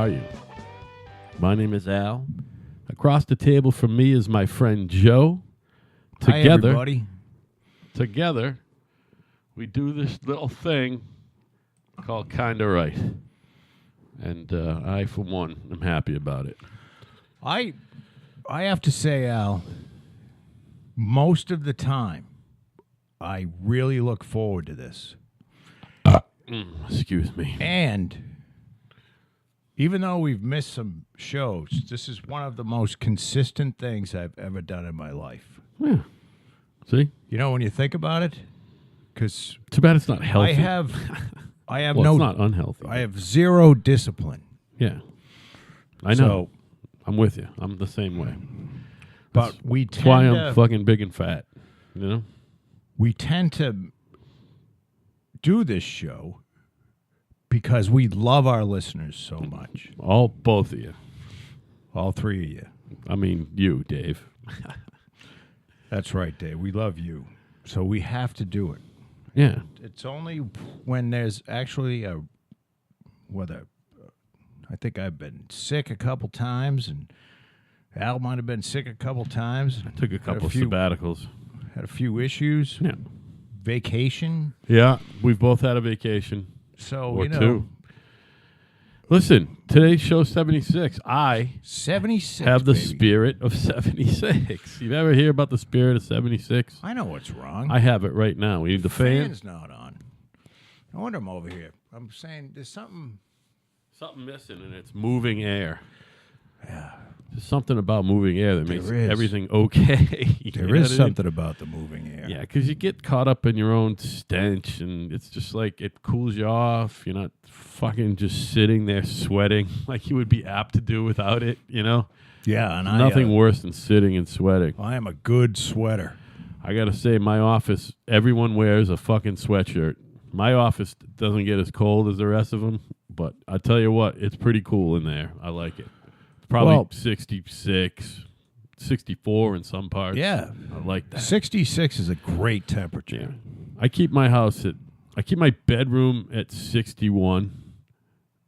are you? My name is Al. Across the table from me is my friend Joe. Hi, everybody. Together, we do this little thing called Kinda Right. And I, for one, am happy about it. I have to say, Al, most of the time, I really look forward to this. Excuse me. And even though we've missed some shows, this is one of the most consistent things I've ever done in my life. Yeah. See? You know, when you think about it, because Too bad it's not healthy. I have well, it's not unhealthy. I have zero discipline. Yeah. I know. So, I'm with you. I'm the same way. but That's why I'm fucking big and fat. You know? We tend to do this show because we love our listeners so much. Both of you. All three of you. I mean, you, Dave. That's right, Dave. We love you. So we have to do it. Yeah. It's only when there's actually I think I've been sick a couple times, and Al might have been sick a couple times. I took a couple of sabbaticals. Had a few issues. Yeah. Vacation. Yeah, we've both had a vacation. So, or two. Listen, today's show 76. I 76 have the baby. spirit of 76. You ever hear about the spirit of 76? I know what's wrong. I have it right now. We need the fan. Fan's not on. No wonder I'm over here. I'm saying there's something Missing, and it's moving air. Yeah. There's something about moving air that makes There is. everything okay. There is something about the moving air. Yeah, because you get caught up in your own stench, and it's just like it cools you off. You're not fucking just sitting there sweating like you would be apt to do without it, you know? Yeah, and Nothing worse than sitting and sweating. I am a good sweater. I got to say, my office, everyone wears a fucking sweatshirt. My office doesn't get as cold as the rest of them, but I tell you what, it's pretty cool in there. I like it. Probably 66, 64 in some parts. Yeah. I like that. 66 is a great temperature. Yeah. I keep my bedroom at 61,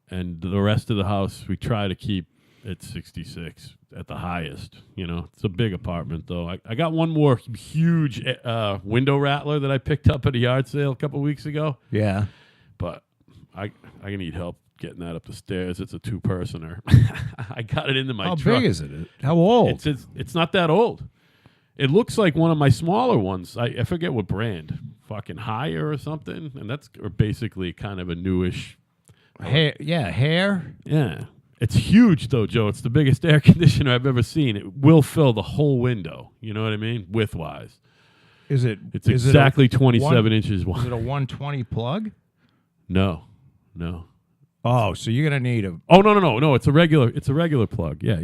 and the rest of the house we try to keep at 66 at the highest. You know, it's a big apartment though. I got one more huge window rattler that I picked up at a yard sale a couple weeks ago. Yeah. But I need help getting that up the stairs. It's a two-personer. I got it into my truck. How big is it? How old? It's not that old. It looks like one of my smaller ones. I forget what brand. Fucking Higher or something. And that's basically kind of a newish. Hair. Yeah. It's huge, though, Joe. It's the biggest air conditioner I've ever seen. It will fill the whole window. You know what I mean? Width-wise. Is it? It's exactly 27 inches wide. Is it a 120 plug? No. Oh, so you're gonna need a. Oh no! It's a regular plug. Yeah.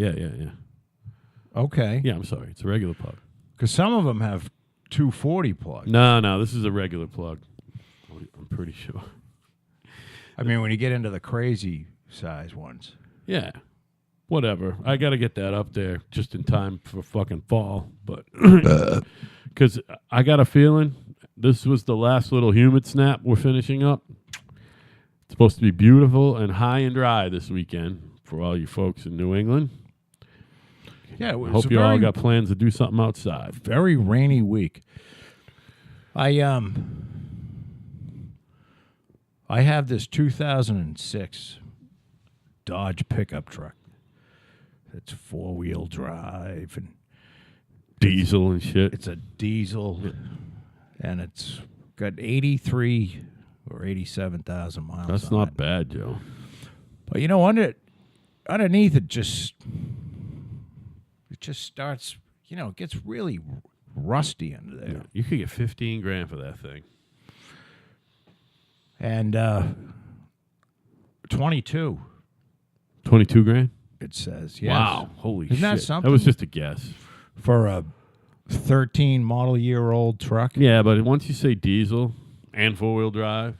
Okay. Yeah, I'm sorry. It's a regular plug. Because some of them have 240 plugs. No. This is a regular plug. I'm pretty sure. I mean, when you get into the crazy size ones. Yeah. Whatever. I got to get that up there just in time for fucking fall. But because I got a feeling this was the last little humid snap we're finishing up. It's supposed to be beautiful and high and dry this weekend for all you folks in New England. Yeah, I hope you all got plans to do something outside. Very rainy week. I have this 2006 Dodge pickup truck. It's 4-wheel drive and Diesel and shit. it's a diesel, and it's got 83 or 87,000 miles. That's on not it. bad, Joe. But you know, underneath it just starts. You know, it gets really rusty under there. Yeah, you could get $15,000 for that thing. And 22. $22,000? It says, yes. Wow, holy Isn't shit! that something? That was just a guess. For a 13 model year old truck. Yeah, but once you say diesel and 4-wheel drive,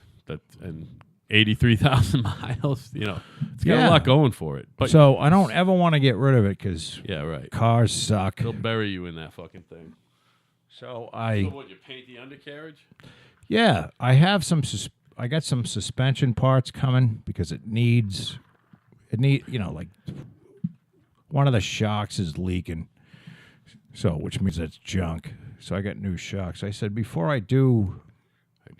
and 83,000 miles, you know, it's got a lot going for it. But so I don't ever want to get rid of it because cars suck. They'll bury you in that fucking thing. So what, you paint the undercarriage? Yeah, I have some. I got some suspension parts coming because it needs It need, like one of the shocks is leaking, so which means it's junk. So I got new shocks. I said before I do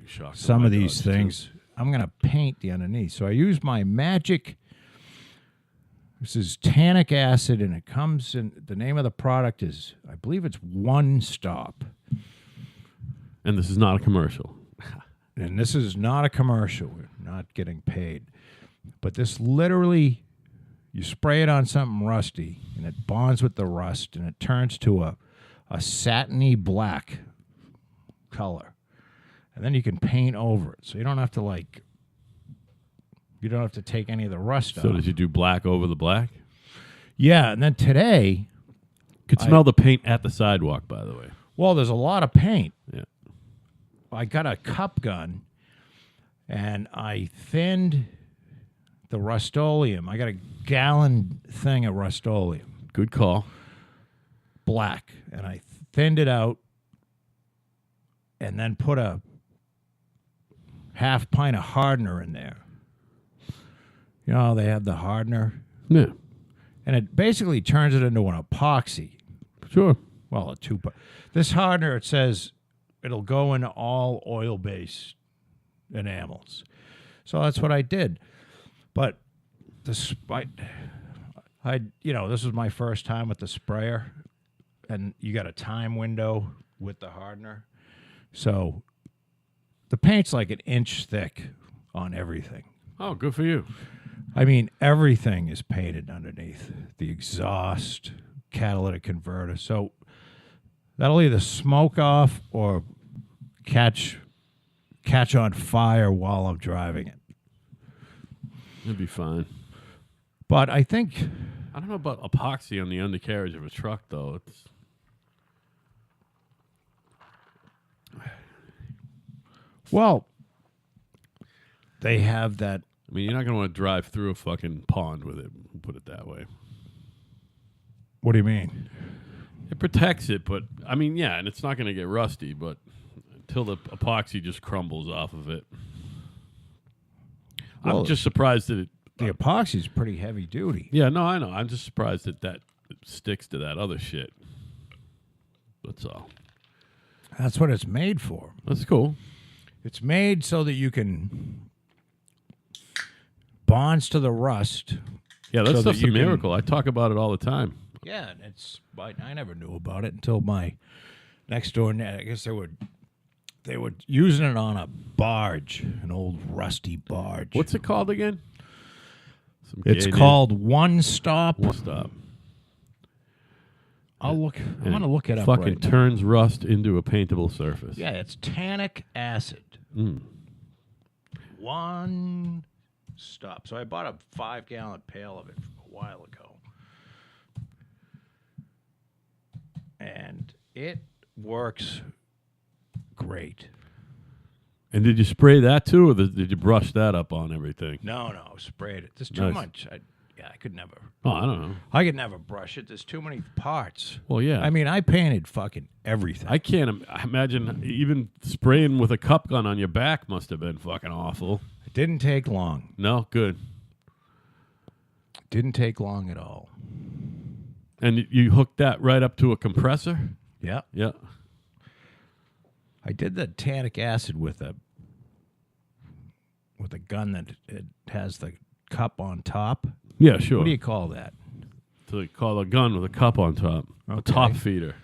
shocks on some my of these dogs, too. things, I'm gonna paint the underneath. So I use my magic. This is tannic acid, and it comes in. The name of the product is, I believe it's One Stop. And this is not a commercial. And this is not a commercial. We're not getting paid. But this literally, you spray it on something rusty, and it bonds with the rust, and it turns to a satiny black color. And then you can paint over it. So you don't have to, you don't have to take any of the rust So off. did you do black over the black? Yeah, and then today, Could smell the paint at the sidewalk, by the way. well, there's a lot of paint. Yeah. I got a cup gun, and I thinned the Rust-Oleum. I got a gallon thing of Rust-Oleum, Good call. black, and I thinned it out, and then put a half pint of hardener in there. You know, they have the hardener, Yeah. and it basically turns it into an epoxy. Sure. Well, a two. This hardener, it says it'll go into all oil-based enamels. So that's what I did. But despite, this was my first time with the sprayer, and you got a time window with the hardener. So the paint's like an inch thick on everything. Oh, good for you. I mean, everything is painted underneath. The exhaust, catalytic converter. So that'll either smoke off or catch on fire while I'm driving it. It'd be fine. But I think, I don't know about epoxy on the undercarriage of a truck, though. It's well, they have that. I mean, you're not going to want to drive through a fucking pond with it, put it that way. What do you mean? It protects it, but, I mean, yeah, and it's not going to get rusty, but until the epoxy just crumbles off of it. Well, I'm just surprised that it... the epoxy's pretty heavy duty. Yeah, no, I know. I'm just surprised that it sticks to that other shit. That's all. That's what it's made for. That's cool. It's made so that you can bonds to the rust. Yeah, that So that stuff's a you can- miracle. I talk about it all the time. Yeah, and I never knew about it until my next door. I guess they were using it on a barge, an old rusty barge. What's it called again? Some It's gay name. called One Stop. One Stop. I'll look. I'm And gonna look it up. Fucking right now. turns rust into a paintable surface. Yeah, it's tannic acid. One Stop. So I bought a 5-gallon pail of it a while ago, and it works great. And did you spray that too, or did you brush that up on everything? No, sprayed it. There's too Nice. much. I could never. Oh, I don't know. I could never brush it. There's too many parts. Well, yeah. I mean, I painted fucking everything. I can't imagine even spraying with a cup gun on your back must have been fucking awful. It didn't take long. No, good. Didn't take long at all. And you hooked that right up to a compressor? Yeah. Yeah. I did the tannic acid with a gun that it has the cup on top. Yeah, sure. What do you call that? So they call a gun with a cup on top. A Okay. top feeder.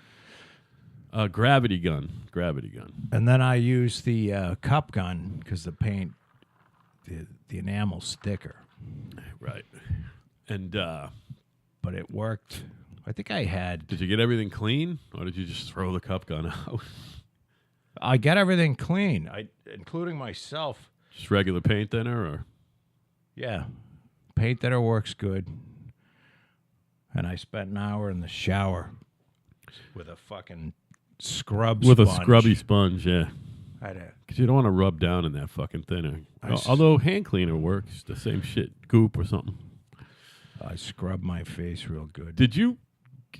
A gravity gun. Gravity gun. And then I use the cup gun because the paint, the enamel's thicker. Right. And But it worked. I think I had. did you get everything clean, or did you just throw the cup gun out? I got everything clean, including myself. Just regular paint thinner, or? Yeah. Paint thinner works good. And I spent an hour in the shower with a fucking scrub With sponge. a scrubby sponge, yeah. I had Because you don't want to rub down in that fucking thinner. I s- Although hand cleaner works, the same shit, goop or something. I scrubbed my face real good. Did you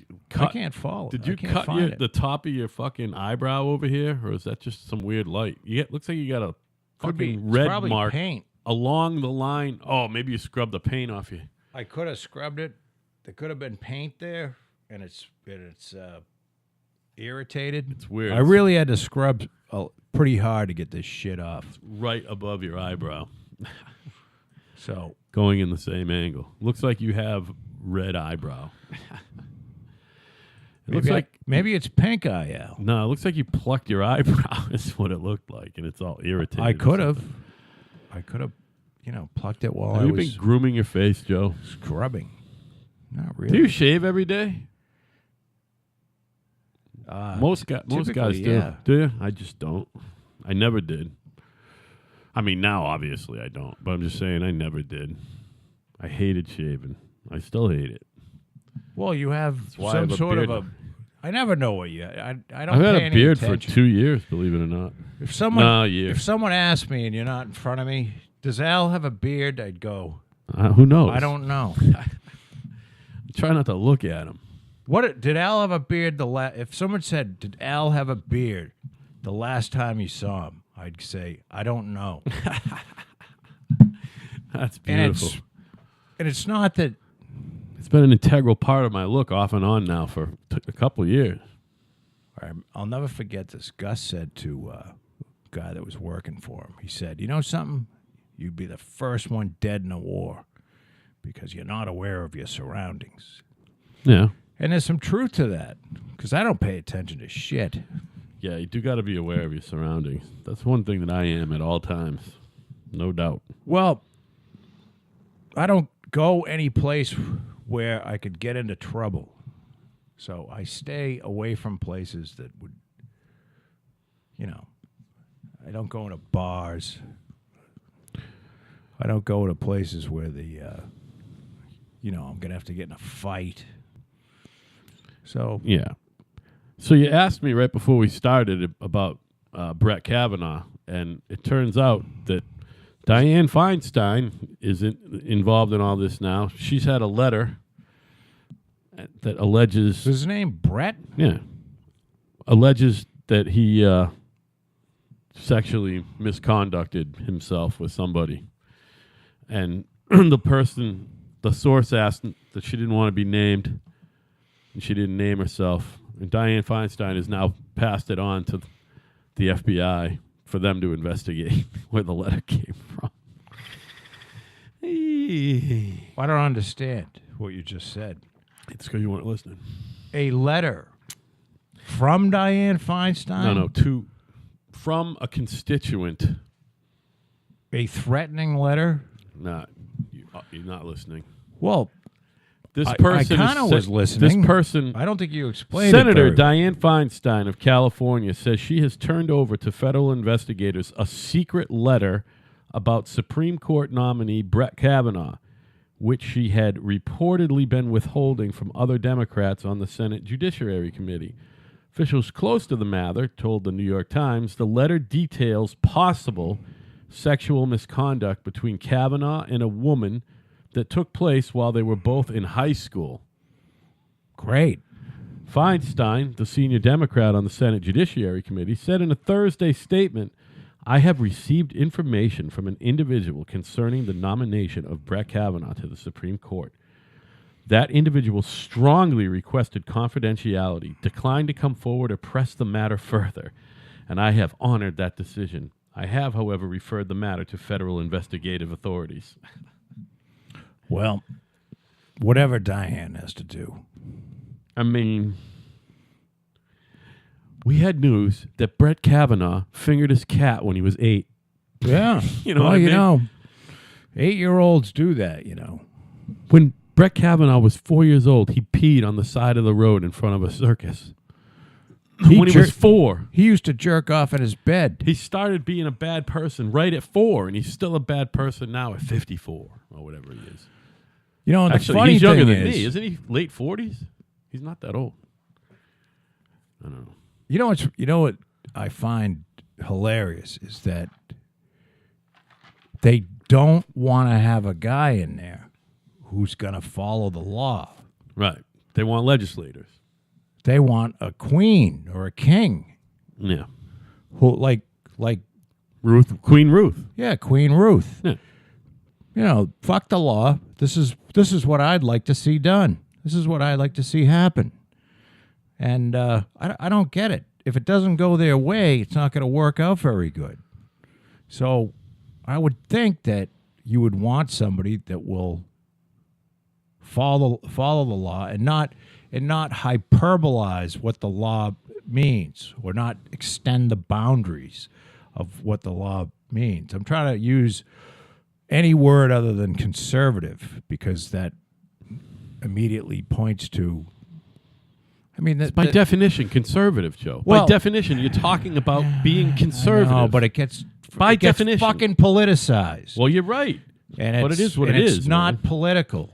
I cut? can't follow. Did I you can't cut find it. the top of your fucking eyebrow over here, or is that just some weird light? Looks like you got a Could be. fucking It's red probably mark paint. along the line. Oh, maybe you scrubbed the paint off you. I could have scrubbed it. There could have been paint there, and it's irritated. It's weird. I really had to scrub pretty hard to get this shit off. Right above your eyebrow. So going in the same angle. Looks like you have red eyebrow. Maybe it's pink eye, Al. No, it looks like you plucked your eyebrow. Is what it looked like, and it's all irritated. I could have, plucked it while Have I you was been grooming your face, Joe? scrubbing. Not really. Do you shave every day? Most guys do. Yeah. Do you? I just don't. I never did. I mean, now obviously I don't, but I'm just saying I never did. I hated shaving. I still hate it. Well, you have why I some have a sort of beard. I never know what you. I don't. I've had pay a any beard attention. for 2 years, believe it or not. If someone, No, years. if someone asked me and you're not in front of me, does Al have a beard? I'd go. Who knows? I don't know. Try not to look at him. What did Al have a beard? If someone said, "Did Al have a beard?" the last time you saw him, I'd say, "I don't know." That's beautiful. And it's not that. It's been an integral part of my look off and on now for a couple of years. I'll never forget this. Gus said to a guy that was working for him, he said, "You know something? You'd be the first one dead in a war because you're not aware of your surroundings." Yeah. And there's some truth to that because I don't pay attention to shit. Yeah, you do got to be aware of your surroundings. That's one thing that I am at all times. No doubt. Well, I don't go any place where I could get into trouble. So I stay away from places that would, I don't go into bars. I don't go to places where I'm going to have to get in a fight. So, Yeah. So you asked me right before we started about Brett Kavanaugh, and it turns out that Dianne Feinstein is involved in all this now. She's had a letter that alleges... is his name Brett? Yeah. Alleges that he sexually misconducted himself with somebody. And the source asked that she didn't want to be named, and she didn't name herself. And Dianne Feinstein has now passed it on to the FBI for them to investigate where the letter came from. I don't understand what you just said. It's because you weren't listening. A letter from Dianne Feinstein? No, from a constituent. A threatening letter? You're not listening. Well, This person I kind of was listening. This person, I don't think you explained Senator it very Dianne Feinstein of California, says she has turned over to federal investigators a secret letter about Supreme Court nominee Brett Kavanaugh, which she had reportedly been withholding from other Democrats on the Senate Judiciary Committee. Officials close to the matter told the New York Times the letter details possible sexual misconduct between Kavanaugh and a woman that took place while they were both in high school. Great. Feinstein, the senior Democrat on the Senate Judiciary Committee, said in a Thursday statement, "I have received information from an individual concerning the nomination of Brett Kavanaugh to the Supreme Court. That individual strongly requested confidentiality, declined to come forward or press the matter further, and I have honored that decision. I have, however, referred the matter to federal investigative authorities." Well, whatever Dianne has to do. I mean, we had news that Brett Kavanaugh fingered his cat when he was 8. Yeah. You know what I mean? 8-year-olds do that, When Brett Kavanaugh was 4 years old, he peed on the side of the road in front of a circus. When he was 4. He used to jerk off in his bed. He started being a bad person right at 4, and he's still a bad person now at 54 or whatever he is. And Actually, the funny he's younger thing than is, me. Isn't he late 40s? He's not that old. I don't know. You know what I find hilarious is that they don't want to have a guy in there who's going to follow the law. Right. They want legislators. They want a queen or a king. Yeah. Who like Queen Ruth. Yeah, Queen Ruth. Yeah. fuck the law. This is what I'd like to see done. This is what I'd like to see happen. And I don't get it. If it doesn't go their way, it's not going to work out very good. So I would think that you would want somebody that will follow the law and not hyperbolize what the law means, or not extend the boundaries of what the law means. I'm trying to use any word other than conservative because that immediately points to. I mean, by definition, conservative, Joe. Well, by definition, you're talking about being conservative. No, but it gets definition fucking politicized. Well, you're right. But it is what it is. It's not political.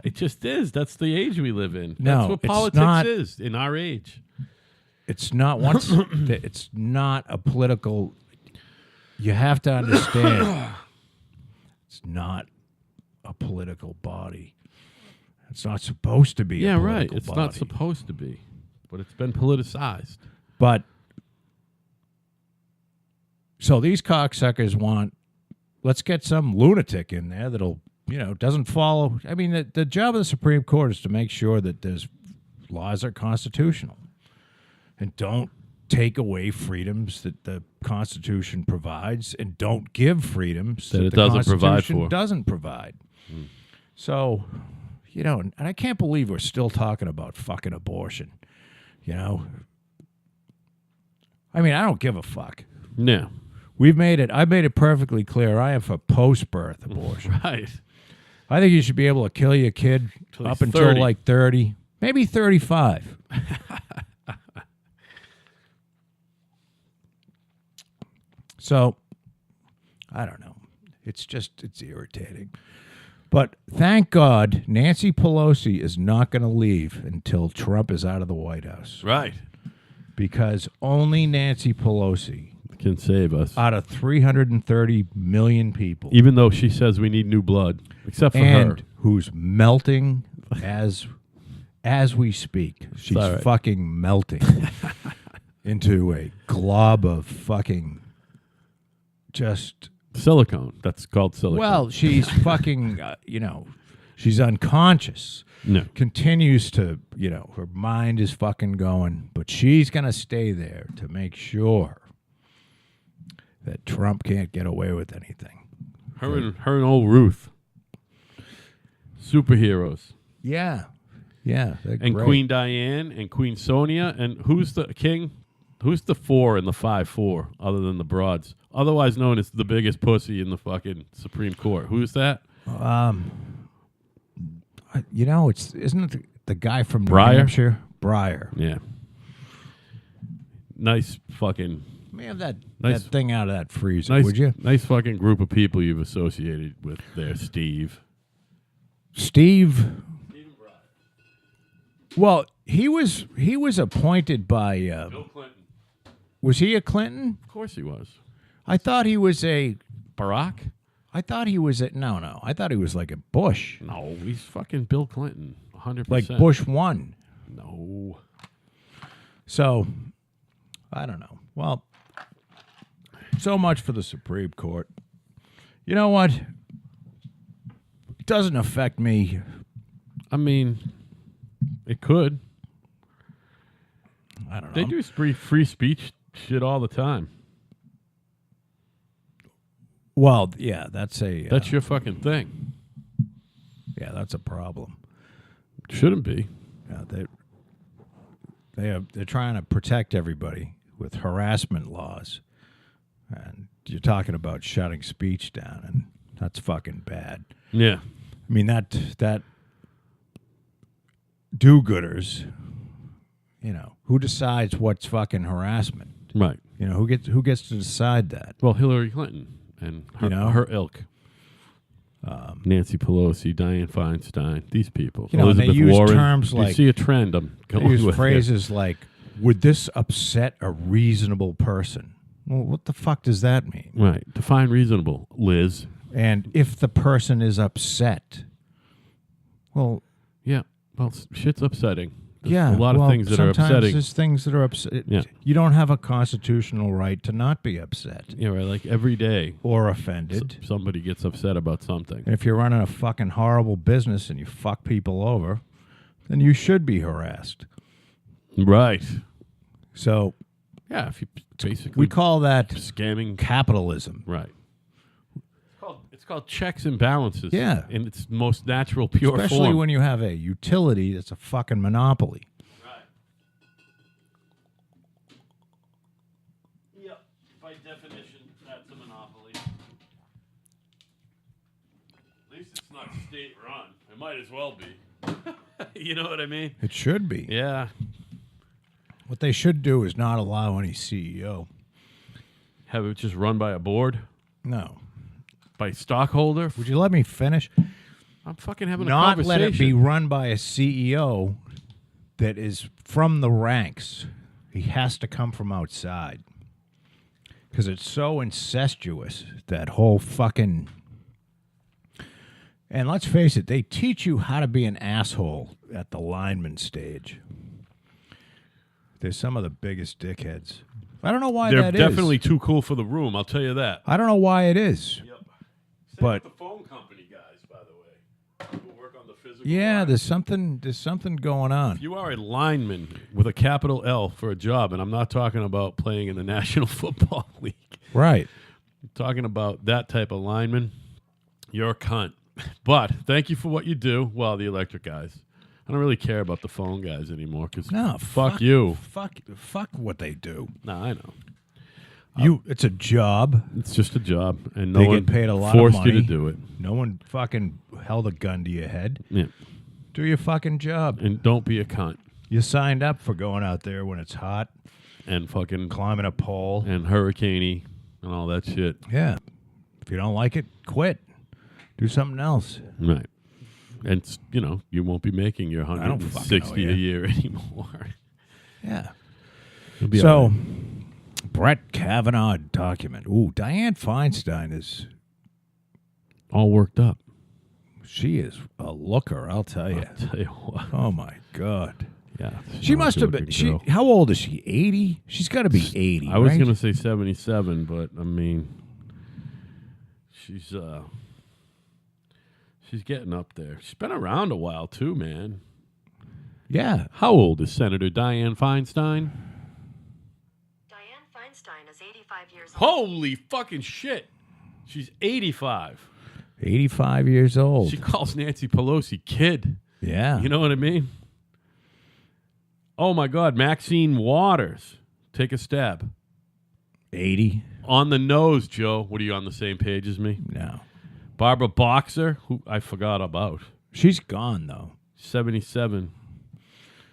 It just is. That's the age we live in. No, that's what politics is in our age. It's not once. It's not a political. You have to understand. It's not a political body. It's not supposed to be. Yeah, a right. political It's body. not supposed to be, but it's been politicized. But so these cocksuckers want. Let's get some lunatic in there that'll, doesn't follow. I mean, the job of the Supreme Court is to make sure that there's laws are constitutional and don't take away freedoms that the Constitution provides and don't give freedoms that it the doesn't provide Constitution for. doesn't provide. So, and I can't believe we're still talking about fucking abortion. I mean, I don't give a fuck. No. I've made it perfectly clear. I am for post-birth abortion. Right. I think you should be able to kill your kid up until 30. like 30, maybe 35. So, I don't know. It's irritating. But thank God Nancy Pelosi is not going to leave until Trump is out of the White House. Right. Because only Nancy Pelosi Can save us. out of 330 million people, Even though she says we need new blood, except for her. who's melting as we speak. She's all right. fucking melting into a glob of fucking just. Silicone. That's called silicone. Well, she's fucking, she's unconscious. No. Continues to, her mind is fucking going, but she's going to stay there to make sure that Trump can't get away with anything. Her and old Ruth. Superheroes. Yeah. Yeah. And great. Queen Diane and Queen Sonia. And who's the king? Who's the 4 and the 5-4 other than the broads? Otherwise known as the biggest pussy in the fucking Supreme Court. Who's that? Isn't it the guy from New Breyer? Hampshire? Breyer. Yeah. Nice fucking... Let me have that Nice. thing out of that freezer, Nice, would you? Nice fucking group of people you've associated with there, Steve. Steve. Well, he was appointed by. Bill Clinton. Was he a Clinton? Of course he was. I thought he was a. Barack? I thought he was a. No. I thought he was like a Bush. No, he's fucking Bill Clinton. 100%. Like Bush 1. No. So, I don't know. Well, so much for the Supreme Court. You know what? It doesn't affect me. I mean, it could. I don't know. They do free speech shit all the time. Well, yeah, that's That's your fucking thing. yeah, that's a problem. Shouldn't be. Yeah, they're trying to protect everybody with harassment laws, and you're talking about shutting speech down, and that's fucking bad. Yeah. I mean that do-gooders, who decides what's fucking harassment? Right. Who gets to decide that? Well, Hillary Clinton and her ilk. Nancy Pelosi, Dianne Feinstein, these people. And they Elizabeth use Warren. terms You like see a trend I'm they going use with phrases like, "Would this upset a reasonable person?" Well, what the fuck does that mean? here. Right. Define reasonable, Liz. And if the person is upset, well, Yeah. Well, shit's upsetting. There's a lot of things that are sometimes upsetting. there's things that are upset. Yeah. You don't have a constitutional right to not be upset Yeah, right. Like every day, or offended. somebody gets upset about something. And if you're running a fucking horrible business and you fuck people over, then you should be harassed. Right. So Yeah, if you basically we call that scamming. capitalism. Right. It's called checks and balances. Yeah. In its most natural, pure Especially form. when you have a utility that's a fucking monopoly. Right. Yep. By definition, that's a monopoly. At least it's not state run. It might as well be. You know what I mean? It should be. Yeah. What they should do is not allow any CEO. Have it just run by a board? No. By stockholder? Would you let me finish? I'm fucking having a Not conversation. let it be run by a CEO that is from the ranks. He has to come from outside. Because it's so incestuous, that whole fucking... And let's face it, they teach you how to be an asshole at the lineman stage. They're some of the biggest dickheads. I don't know why They're that is. definitely too cool for the room, I'll tell you that. I don't know why it is. Yep. Same But- with the phone company guys, by the way. People work on the physical. Yeah, line. there's something going on. You are a lineman with a capital L for a job, and I'm not talking about playing in the National Football League. Right. I'm talking about that type of lineman. You're a cunt. But thank you for what you do. Well, the electric guys. I don't really care about the phone guys anymore because No, fuck you. Fuck what they do. Nah, I know. It's a job. It's just a job, and no They one get paid a lot of forced you to money. do it. No one fucking held a gun to your head. Yeah. Do your fucking job. And don't be a cunt. You signed up for going out there when it's hot, And fucking climbing a pole. and hurricaney and all that shit. Yeah. If you don't like it, quit. Do something else. Right. And, you won't be making your don't fucking 160 know, a yeah. year anymore. Yeah. You'll be all So, right. Brett Kavanaugh document. Ooh, Dianne Feinstein is, All worked up. she is a looker, I'll tell you. I'll tell you what. Oh, my God. Yeah. She not a must have good been, girl. how old is she? 80? She's got to be 80, I was right? going to say 77, but, I mean, she's getting up there. She's been around a while, too, man. Yeah. How old is Senator Dianne Feinstein? Dianne Feinstein is 85 years old. Holy fucking shit. She's 85. 85 years old. She calls Nancy Pelosi kid. Yeah. You know what I mean? Oh, my God. Maxine Waters. Take a stab. 80? On the nose, Joe. What, are you on the same page as me? No. Barbara Boxer, who I forgot about. She's gone, though. 77.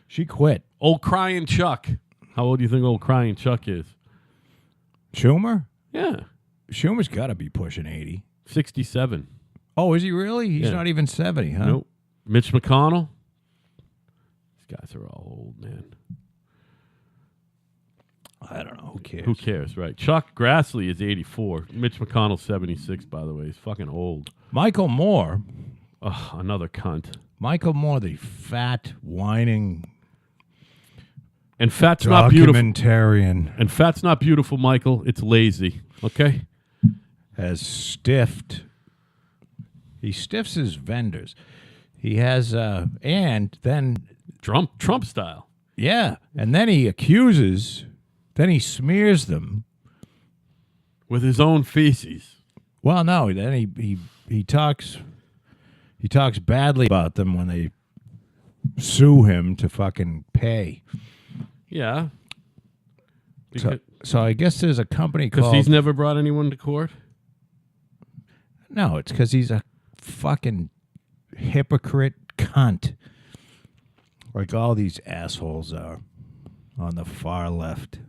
She quit. Old Crying Chuck. How old do you think old Crying Chuck is? Schumer? Yeah. Schumer's got to be pushing 80. 67. Oh, is he really? He's Yeah. not even 70, huh? Nope. Mitch McConnell. These guys are all old, man. I don't know. Who cares? Who cares, right? Chuck Grassley is 84. Mitch McConnell's 76, by the way. He's fucking old. Michael Moore. Ugh, another cunt. Michael Moore, the fat, whining And fat's not beautiful. documentarian, And fat's not beautiful, Michael. It's lazy. Okay? has stiffed. He stiffs his vendors. He has, and then, Trump style. yeah, and then he accuses, then he smears them. With his own feces. Well, no, then he talks badly about them when they sue him to fucking pay. Yeah. So I guess there's a company Because called... he's never brought anyone to court? No, it's because he's a fucking hypocrite cunt. Like all these assholes are on the far left.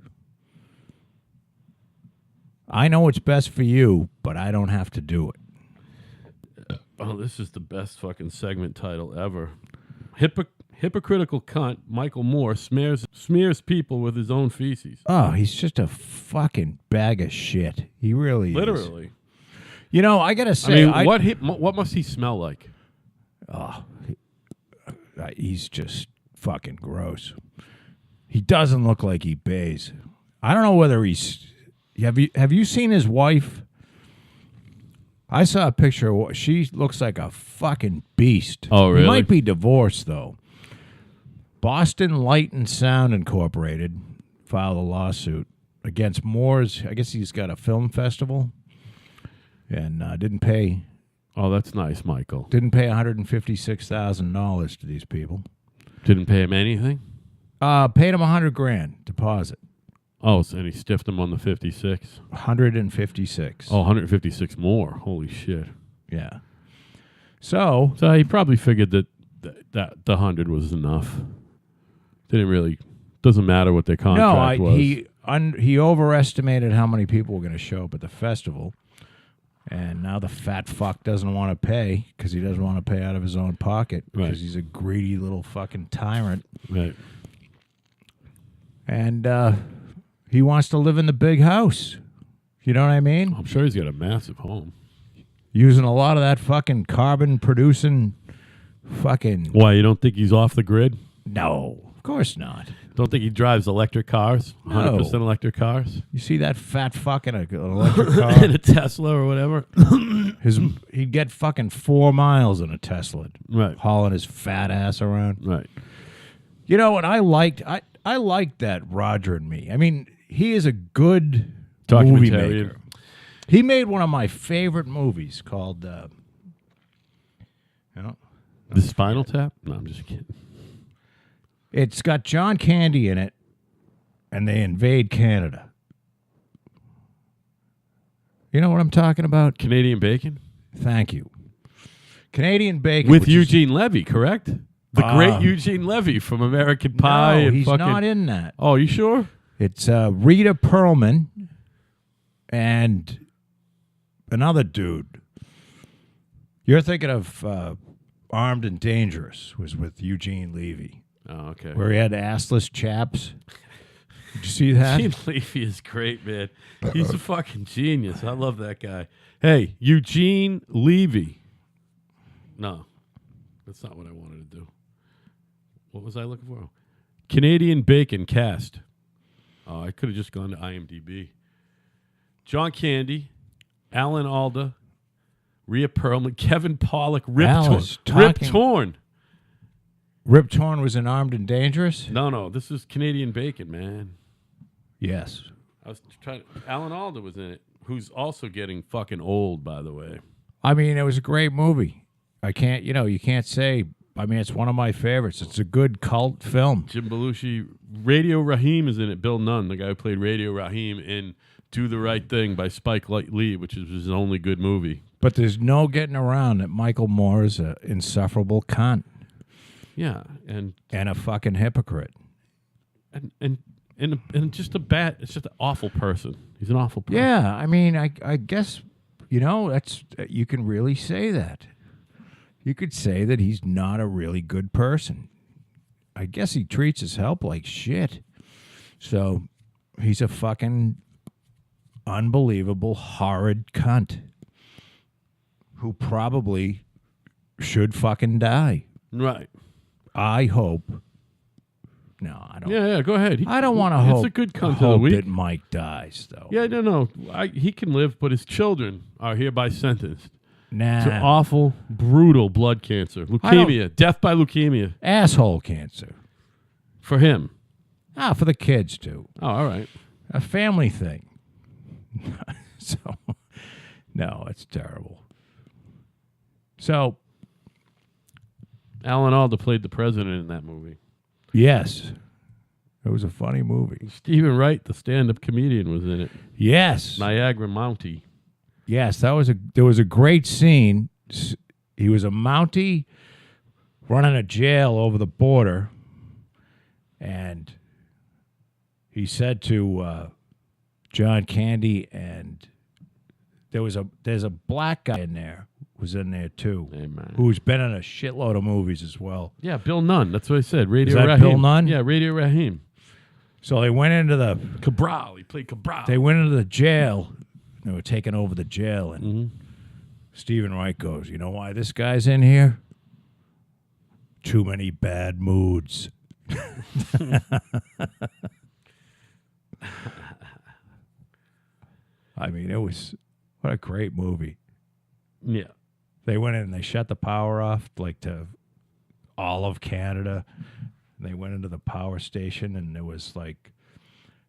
I know what's best for you, but I don't have to do it. Oh, this is the best fucking segment title ever. Hypocritical cunt Michael Moore smears people with his own feces. Oh, he's just a fucking bag of shit. He really is. Literally. You know, I gotta say, What must he smell like? he's just fucking gross. He doesn't look like he bathes. I don't know whether he's. Have you seen his wife? I saw a picture. She looks like a fucking beast. Oh, really? He might be divorced though. Boston Light and Sound Incorporated filed a lawsuit against Moore's. I guess he's got a film festival, and didn't pay. Oh, that's nice, Michael. Didn't pay $156,000 to these people. Didn't pay him anything? Paid him $100,000 deposit. Oh, and he stiffed him on the 56? 156. Oh, 156 more. Holy shit. Yeah. So he probably figured that the 100 was enough. Doesn't matter what their contract was. He overestimated how many people were going to show up at the festival. And now the fat fuck doesn't want to pay because he doesn't want to pay out of his own pocket because he's a greedy little fucking tyrant. Right. And he wants to live in the big house. You know what I mean? I'm sure he's got a massive home. Using a lot of that fucking carbon producing fucking... Why, you don't think he's off the grid? No, of course not. Don't think he drives electric cars? 100% electric cars? You see that fat fucking electric car? In a Tesla or whatever? He'd get fucking 4 miles in a Tesla. Right. Hauling his fat ass around. Right. You know what I liked? I liked that Roger and Me. I mean, he is a good movie maker. He made one of my favorite movies called... The Spinal Tap? No, I'm just kidding. It's got John Candy in it, and they invade Canada. You know what I'm talking about? Canadian Bacon? Thank you. Canadian Bacon. With Eugene Levy, correct? The great Eugene Levy from American Pie. No, and he's not in that. Oh, you sure? It's Rita Perlman and another dude. You're thinking of Armed and Dangerous was with Eugene Levy. Oh, okay. Where he had assless chaps. Did you see that? Eugene Levy is great, man. He's a fucking genius. I love that guy. Hey, Eugene Levy. No, that's not what I wanted to do. What was I looking for? Canadian Bacon cast. Oh, I could have just gone to IMDb. John Candy, Alan Alda, Rhea Perlman, Kevin Pollak, Rip Torn. Rip Torn was in Armed and Dangerous? No, this is Canadian Bacon, man. Yes. I was trying. Alan Alda was in it, who's also getting fucking old, by the way. I mean, it was a great movie. You can't say. I mean, it's one of my favorites. It's a good cult film. Jim Belushi, Radio Raheem is in it. Bill Nunn, the guy who played Radio Raheem in Do the Right Thing by Spike Lee, which is his only good movie. But there's no getting around that Michael Moore is an insufferable cunt. Yeah, and a fucking hypocrite. And just it's just an awful person. He's an awful person. Yeah, I mean, I guess, that's you can really say that. You could say that he's not a really good person. I guess he treats his help like shit. So he's a fucking unbelievable, horrid cunt who probably should fucking die. Right. I hope. No, I don't. Yeah, go ahead. I don't want to hope. It's a good cunt of the week. That Mike dies, though. Yeah, no. He can live, but his children are hereby sentenced. Nah. To awful, brutal blood cancer. Leukemia. Death by leukemia. Asshole cancer. For him. For the kids, too. Oh, all right. A family thing. So, no, it's terrible. So, Alan Alda played the president in that movie. Yes. It was a funny movie. Stephen Wright, the stand-up comedian, was in it. Yes. Niagara Mountie. Yes, there was a great scene. He was a Mountie running a jail over the border, and he said to John Candy, and there's a black guy in there was in there too, who's been in a shitload of movies as well. Yeah, Bill Nunn. That's what I said. Radio Is that Raheem. Bill Nunn? Yeah, Radio Raheem. So they went into the Cabral. He played Cabral. They went into the jail. They were taking over the jail, and Stephen Wright goes, "You know why this guy's in here? Too many bad moods." I mean, what a great movie. Yeah. They went in and they shut the power off, like to all of Canada. And they went into the power station, and there was like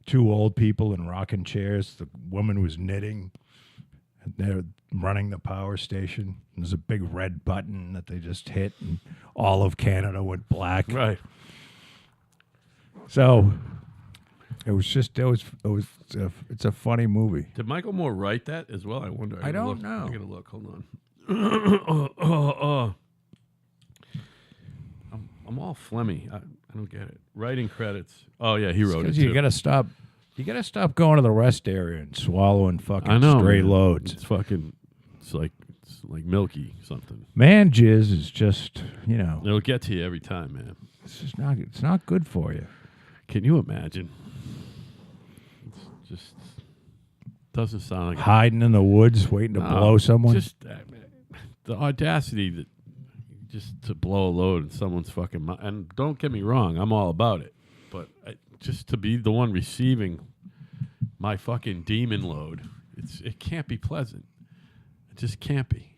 2 old people in rocking chairs. The woman was knitting, and they're running the power station. There's a big red button that they just hit, and all of Canada went black. Right. So it's a funny movie. Did Michael Moore write that as well? I wonder. I don't know. I gotta look. Hold on. I'm all phlegmy. I don't get it. Writing credits. Oh yeah, he wrote it too. You gotta stop. You gotta stop going to the rest area and swallowing fucking I know, stray man. loads. It's like milky something. Man, jizz is just It'll get to you every time, man. it's not good for you. Can you imagine? It's just doesn't sound like Hiding in the woods, waiting to blow someone. Just the audacity that just to blow a load in someone's fucking mind. And don't get me wrong, I'm all about it. But just to be the one receiving my fucking demon load, it can't be pleasant. It just can't be.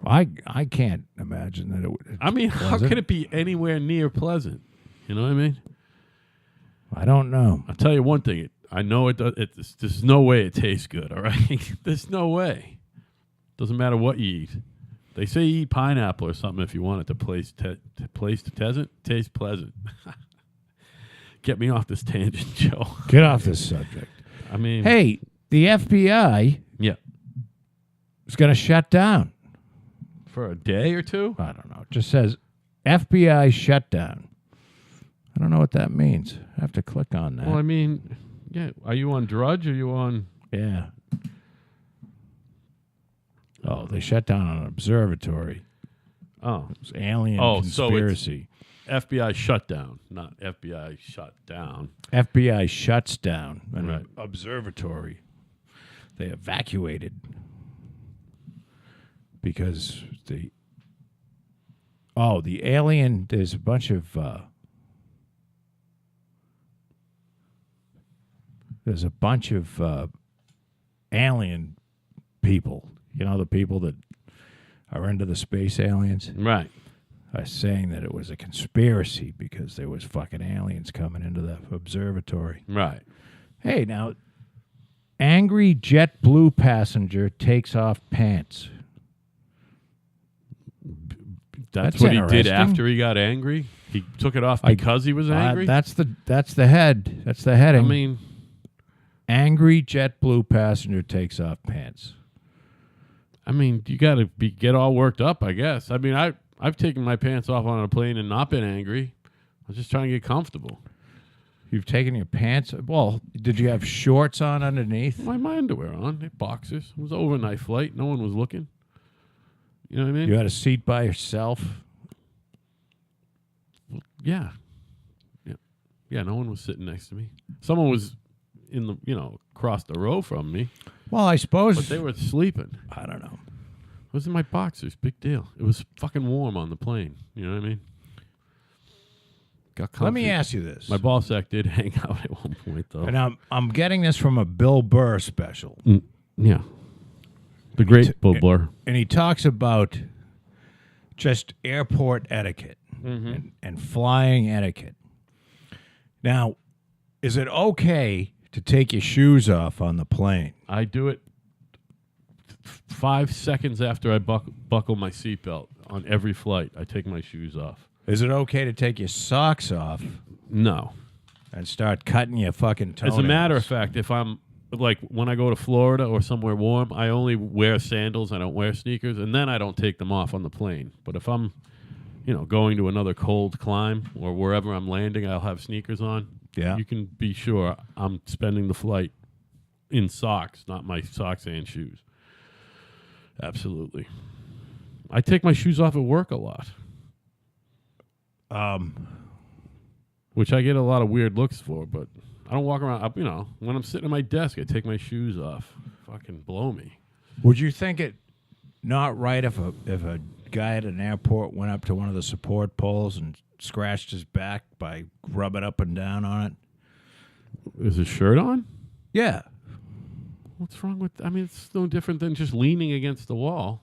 I can't imagine that it would. I mean, how could it be anywhere near pleasant? You know what I mean? I don't know. I'll tell you one thing. I know it does. There's no way it tastes good, all right? There's no way. Doesn't matter what you eat. They say you eat pineapple or something if you want it to taste pleasant. Get me off this tangent, Joe. Get off this subject. I mean... Hey, the FBI is going to shut down. For a day or two? I don't know. It just says FBI shutdown. I don't know what that means. I have to click on that. Well, I mean, yeah. Are you on Drudge or are you on... Yeah. Oh, they shut down an observatory. Oh. It was alien conspiracy. So it's FBI shutdown, not FBI shut down. FBI shuts down an Right. observatory. They evacuated because the alien, there's a bunch of alien people. You know, the people that are into the space aliens? Right. Are saying that it was a conspiracy because there was fucking aliens coming into the observatory. Right. Hey, now, angry JetBlue passenger takes off pants. That's That's what he did interesting. after he got angry? He took it off because he was angry? That's the head. That's the heading. I mean... Angry JetBlue passenger takes off pants. I mean, you got to get all worked up, I guess. I mean, I've taken my pants off on a plane and not been angry. I was just trying to get comfortable. You've taken your pants? Well, did you have shorts on underneath? My underwear on, boxers. It was an overnight flight. No one was looking. You know what I mean? You had a seat by yourself? Yeah. Yeah, no one was sitting next to me. Someone was in the, across the row from me. Well, I suppose. But they were sleeping. I don't know. It was in my boxers. Big deal. It was fucking warm on the plane. You know what I mean? Got comfy. Let me ask you this. My ball sack did hang out at one point, though. And I'm getting this from a Bill Burr special. Yeah. The great Bill Burr. And he talks about just airport etiquette and flying etiquette. Now, is it okay to take your shoes off on the plane? I do it 5 seconds after I buckle my seatbelt on every flight. I take my shoes off. Is it okay to take your socks off? No. And start cutting your fucking toenails? As a matter of fact, if I'm like when I go to Florida or somewhere warm, I only wear sandals. I don't wear sneakers, and then I don't take them off on the plane. But if I'm, going to another cold climb or wherever I'm landing, I'll have sneakers on. Yeah. You can be sure I'm spending the flight in socks, not my socks and shoes. Absolutely. I take my shoes off at work a lot. Which I get a lot of weird looks for, but I don't walk around, when I'm sitting at my desk, I take my shoes off. Fucking blow me. Would you think it not right if a guy at an airport went up to one of the support poles and scratched his back by rubbing up and down on it? Is his shirt on? Yeah. What's wrong with? I mean, it's no different than just leaning against the wall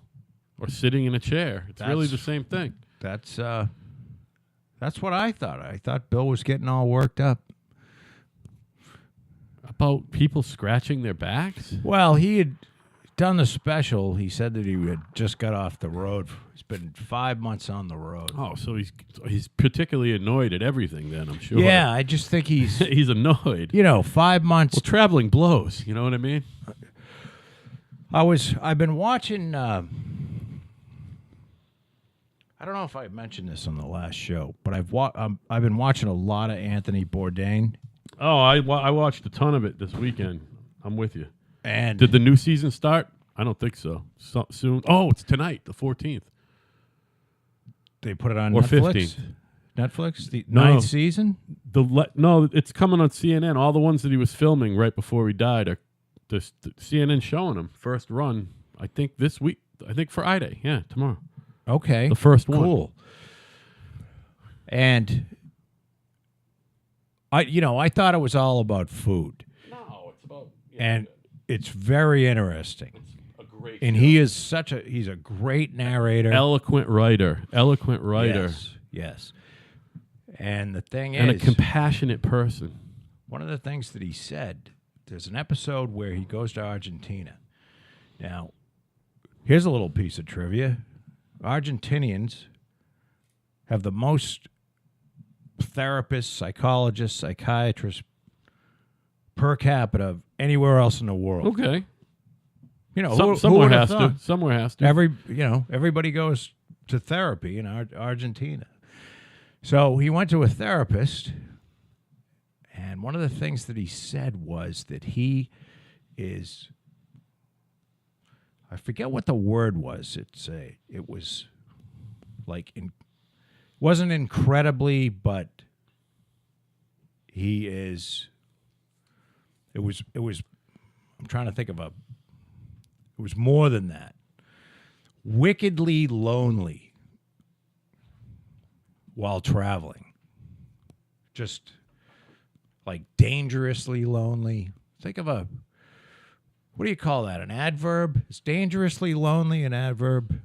or sitting in a chair. It's really the same thing. That's what I thought. I thought Bill was getting all worked up. About people scratching their backs? Well, he had done the special. He said that he had just got off the road. He's been 5 months on the road. Oh, so he's particularly annoyed at everything then, I'm sure. Yeah, I just think he's he's annoyed. 5 months. Well, traveling blows, you know what I mean? I've been watching I don't know if I mentioned this on the last show, but I've been watching a lot of Anthony Bourdain. Oh, I watched a ton of it this weekend. I'm with you. And did the new season start? I don't think so. Soon. Oh, it's tonight, the 14th. They put it on or Netflix? 15th. Netflix? The No. ninth season? No, it's coming on CNN. All the ones that he was filming right before he died are the CNN showing him. First run, I think this week. I think Friday. Yeah, tomorrow. Okay. The first one. Cool. And I thought it was all about food. No, it's about And it's very interesting. it's a great And show. he's a great narrator. eloquent writer. Yes. And the thing And a is, compassionate person. one of the things that he said, there's an episode where he goes to Argentina. Now, here's a little piece of trivia. Argentinians have the most therapists, psychologists, psychiatrists per capita of anywhere else in the world. Okay. Who Somewhere would have has thought? to. Somewhere has to. Everybody goes to therapy in Argentina. So he went to a therapist, and one of the things that he said was that he is, I forget what the word was. It was like wasn't incredibly, but he is. It was. I'm trying to think of it was more than that. Wickedly lonely while traveling. Just like dangerously lonely. Think of what do you call that? An adverb? Is dangerously lonely an adverb?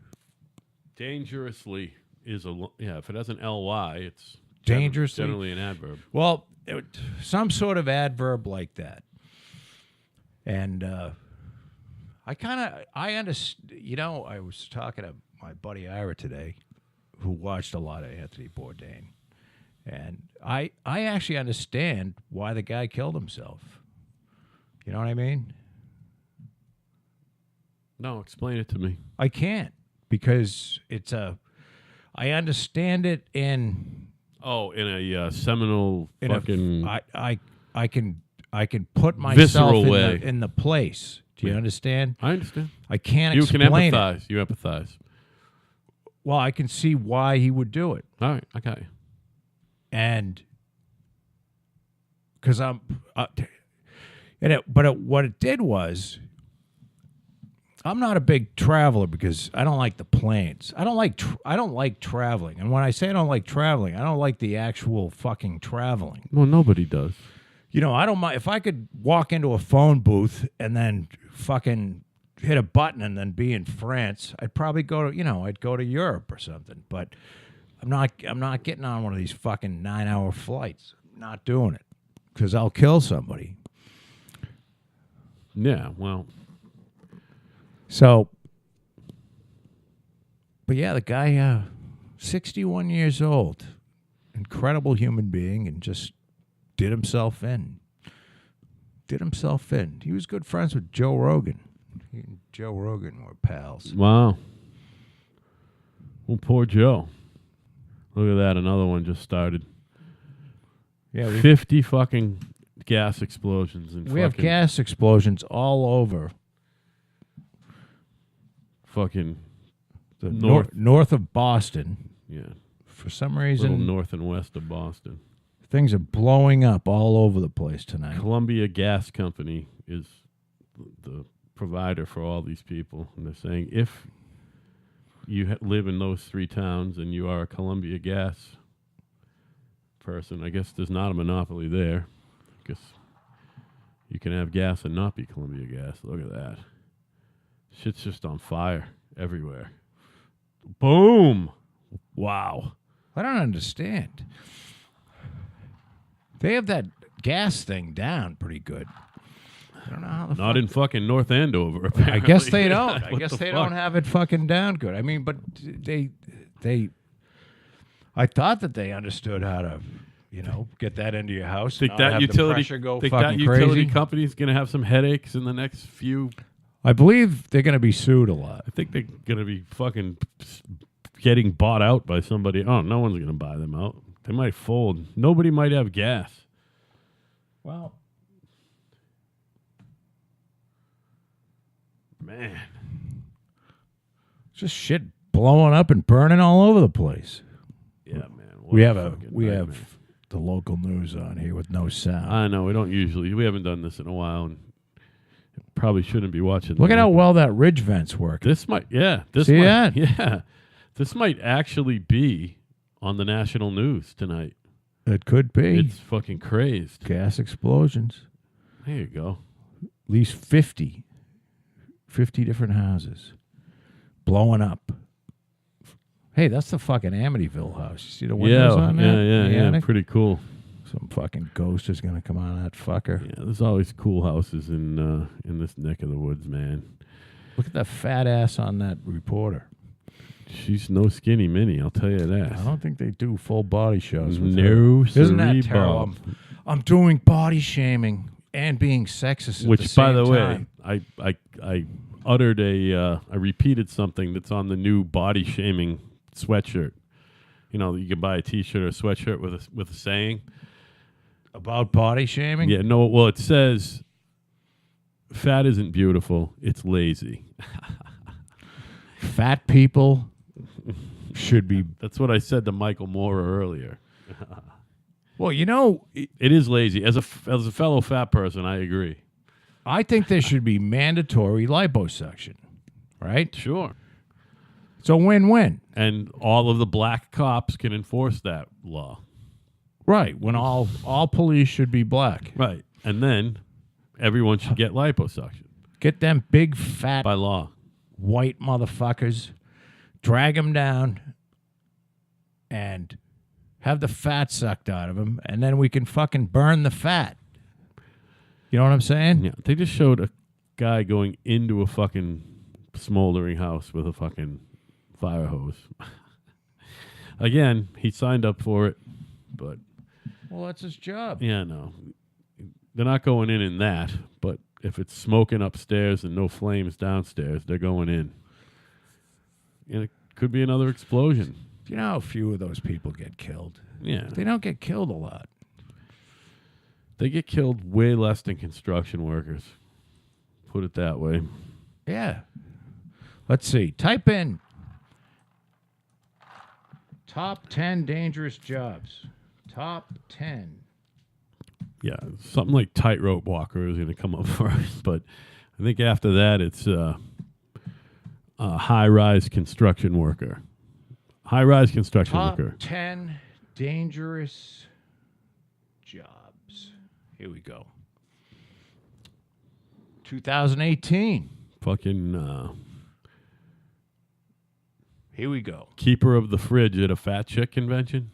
Dangerously is if it has an ly, it's Dangerously? generally an adverb. Well, some sort of adverb like that. And I understand. I was talking to my buddy Ira today, who watched a lot of Anthony Bourdain, and I actually understand why the guy killed himself. You know what I mean? No, explain it to me. I can't, because I understand it in In a seminal fucking I can put myself visceral way. in the place. Do you understand? I understand. I can't You explain can it. empathize. You empathize. Well, I can see why he would do it. All right, I got you. And because what it did was, I'm not a big traveler because I don't like the planes. I don't like traveling. And when I say I don't like traveling, I don't like the actual fucking traveling. Well, nobody does. I don't mind if I could walk into a phone booth and then fucking hit a button and then be in France. I'd probably go to Europe or something. But I'm not getting on one of these fucking 9-hour flights. I'm not doing it because I'll kill somebody. Yeah, well. So, but yeah, the guy, 61 years old, incredible human being, and just did himself in. He was good friends with Joe Rogan. He and Joe Rogan were pals. Wow. Well, poor Joe. Look at that. Another one just started. Yeah, 50 fucking gas explosions. We have gas explosions all over. Fucking The north. north of Boston. Yeah. For some Little reason, north and west of Boston. things are blowing up all over the place tonight. Columbia Gas Company is the provider for all these people. And they're saying if you live in those 3 towns and you are a Columbia Gas person, I guess there's not a monopoly there. I guess you can have gas and not be Columbia Gas. Look at that. Shit's just on fire everywhere. Boom. Wow. I don't understand. They have that gas thing down pretty good. I don't know how the Not in fucking North Andover, apparently. I guess they don't. I What guess the they fuck? don't have it fucking down good. I mean, but they I thought that they understood how to, get that into your house. Think not that have the utility pressure go think fucking that utility crazy. company's going to have some headaches in the next few. I believe they're going to be sued a lot. I think they're going to be fucking getting bought out by somebody. Oh, no one's going to buy them out. They might fold. Nobody might have gas. Well, Man. it's just shit blowing up and burning all over the place. Yeah, man. What We a have fucking we nightmare. have the local news on here with no sound. I know. We haven't done this in a while, and probably shouldn't be watching. Look the at how news. well that ridge vent's working. This might. Yeah. This See might, that? Yeah. This might actually be on the national news tonight. It could be. It's fucking crazed. Gas explosions. There you go. At least 50 different houses blowing up. Hey, that's the fucking Amityville house. You see the windows on that? The Yeah. attic? Pretty cool. Some fucking ghost is going to come out of that fucker. Yeah, there's always cool houses in this neck of the woods, man. Look at that fat ass on that reporter. She's no skinny mini, I'll tell you I that. don't think they do full body shows with her. No, Isn't that siree, terrible? Bob. I'm doing body shaming and being sexist at Which, the same by the time. way, I uttered I repeated something that's on the new body shaming sweatshirt. You know, you can buy a T-shirt or a sweatshirt with a saying. About body shaming? Yeah, no, well, it says, fat isn't beautiful, it's lazy. Fat people should be. That's what I said to Michael Moore earlier. Well, It is lazy. As a fellow fat person, I agree. I think there should be mandatory liposuction, right? Sure. It's a win-win. And all of the black cops can enforce that law. Right, when all police should be black. Right. And then everyone should get liposuction Get them big, fat, by law. white motherfuckers, drag them down, and have the fat sucked out of them, and then we can fucking burn the fat. You know what I'm saying? Yeah. They just showed a guy going into a fucking smoldering house with a fucking fire hose. Again, he signed up for it, but Well, that's his job. yeah, no. They're not going in that, but if it's smoking upstairs and no flames downstairs, they're going in. And it could be another explosion. Do you know how few of those people get killed? Yeah. They don't get killed a lot. They get killed way less than construction workers. Put it that way. Yeah. Let's see. Type in top 10 dangerous jobs. Top 10. Yeah, something like tightrope walker is going to come up first, but I think after that it's high-rise construction worker. High-rise construction Top worker. 10 dangerous jobs. Here we go. 2018. Fucking Here we go. keeper of the fridge at a fat chick convention.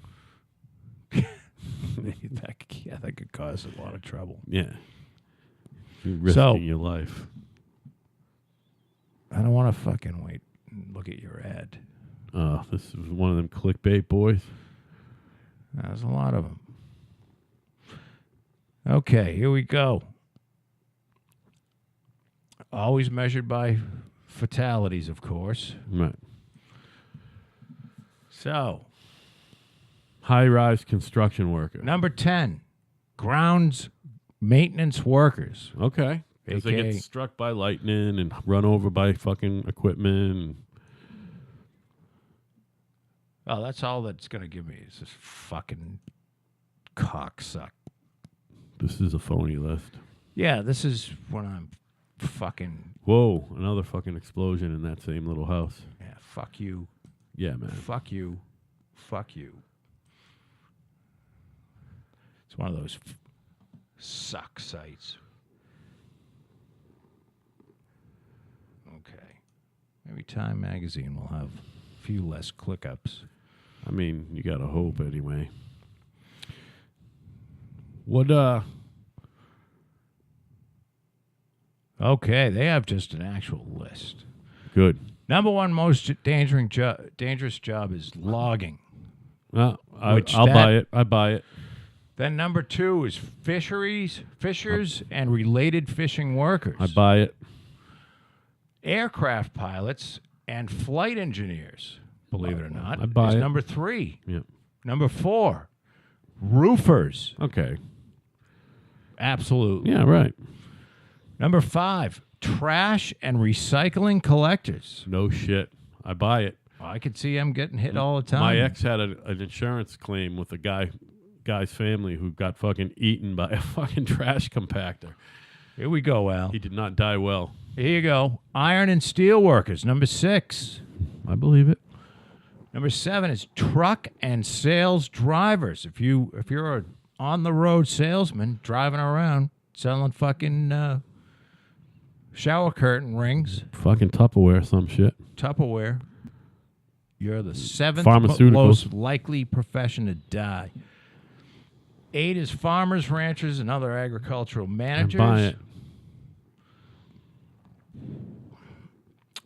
that could cause a lot of trouble. Yeah. You're risking your life. I don't want to fucking wait and look at your ad. This is one of them clickbait boys. There's a lot of them. Okay, here we go. Always measured by fatalities, of course. Right. So, High-rise construction worker. number 10, grounds maintenance workers. Okay. Because they AKA get struck by lightning and run over by fucking equipment. And Oh, that's all that's going to give me is this fucking cocksuck. this is a phony list. Yeah, this is when I'm fucking, Whoa, another fucking explosion in that same little house. yeah, Fuck you. Yeah, man. Fuck you. Fuck you. It's one of those suck sites. Okay. Maybe Time Magazine will have a few less click-ups. I mean, you gotta hope anyway. What, Okay, they have just an actual list. Good. Number one most dangerous job is logging. I'll that- buy it. I buy it. Then number two is fishers, and related fishing workers. I buy it. Aircraft pilots and flight engineers, believe it or not, I buy is it. number three. Yeah. Number four, roofers. Okay. Absolutely. Yeah, right. Number five, trash and recycling collectors. No shit. I buy it. I could see them getting hit all the time. My ex had an insurance claim with a guy's family who got fucking eaten by a fucking trash compactor. Here we go, Al. He did not die well. Here you go. Iron and steel workers, number six. I believe it. Number seven is truck and sales drivers. If you're a on the road salesman driving around selling fucking shower curtain rings, Fucking Tupperware, some shit. Tupperware, you're the seventh Pharmaceuticals. most likely profession to die. 8 is farmers, ranchers, and other agricultural managers. I buy it.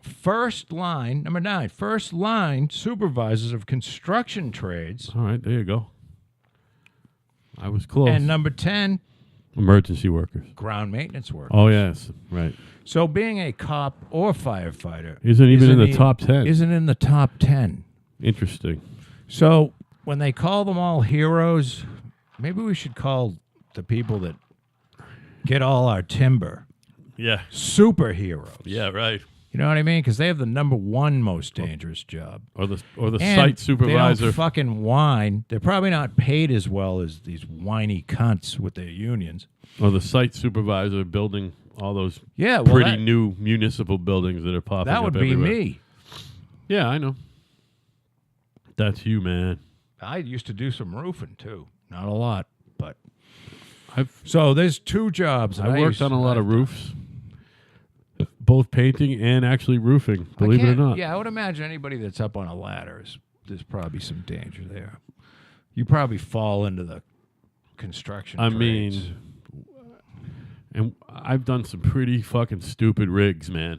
First line, number 9, first line supervisors of construction trades. All right, there you go. I was close. And number 10, Emergency workers. ground maintenance workers. Oh, yes. Right. So being a cop or firefighter Isn't even in the top 10. Isn't in the top 10. Interesting. So when they call them all heroes, maybe we should call the people that get all our timber Yeah. superheroes. Yeah, right. You know what I mean? Because they have the number one most dangerous job. Or the And site supervisor. They don't fucking whine. They're probably not paid as well as these whiny cunts with their unions. Or the site supervisor building all those Yeah, well, pretty new municipal buildings that are popping that up would be everywhere. me. Yeah, I know. That's you, man. I used to do some roofing too. Not a lot, but I've so there's two jobs. that I worked used- on a lot of I've done. roofs, both painting and actually roofing. I Believe it or can't- not. Yeah, I would imagine anybody that's up on a ladder there's probably some danger there. You probably fall into the construction. I trades. mean, and I've done some pretty fucking stupid rigs, man.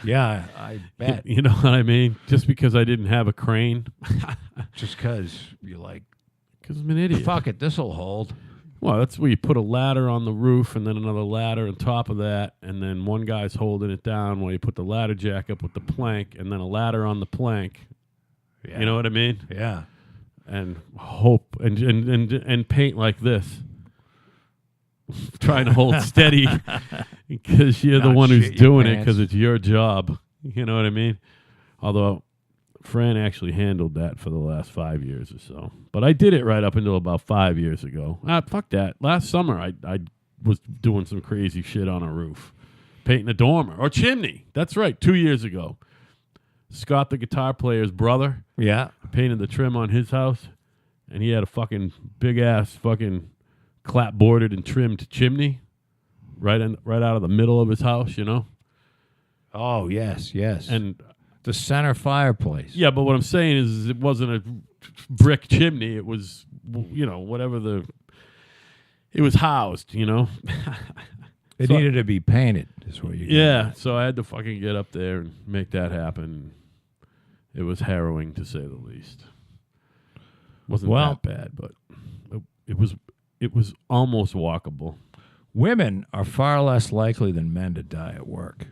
yeah, I bet. You know what I mean? Just because I didn't have a crane, Just because you're like, because I'm an idiot. fuck it, this'll hold. Well, that's where you put a ladder on the roof and then another ladder on top of that, and then one guy's holding it down while you put the ladder jack up with the plank, and then a ladder on the plank. Yeah. You know what I mean? Yeah. And hope and paint like this. Trying to hold steady because you're the Not one who's shit your doing it pants. because it's your job. You know what I mean? Although Fran actually handled that for the last 5 years or so. But I did it right up until about 5 years ago. Fuck that. Last summer, I was doing some crazy shit on a roof. Painting a dormer or chimney. That's right, 2 years ago. Scott, the guitar player's brother, Yeah. painted the trim on his house. And he had a fucking big-ass fucking clapboarded and trimmed chimney right out of the middle of his house, you know? Oh, yes, yes. And the center fireplace. yeah, but what I'm saying is it wasn't a brick chimney. It was, you know, whatever it was housed, you know? It So- needed to be painted, is what you get. Yeah, so I had to fucking get up there and make that happen. It was harrowing, to say the least. Wasn't Well- that bad, but it was almost walkable. Women are far less likely than men to die at work.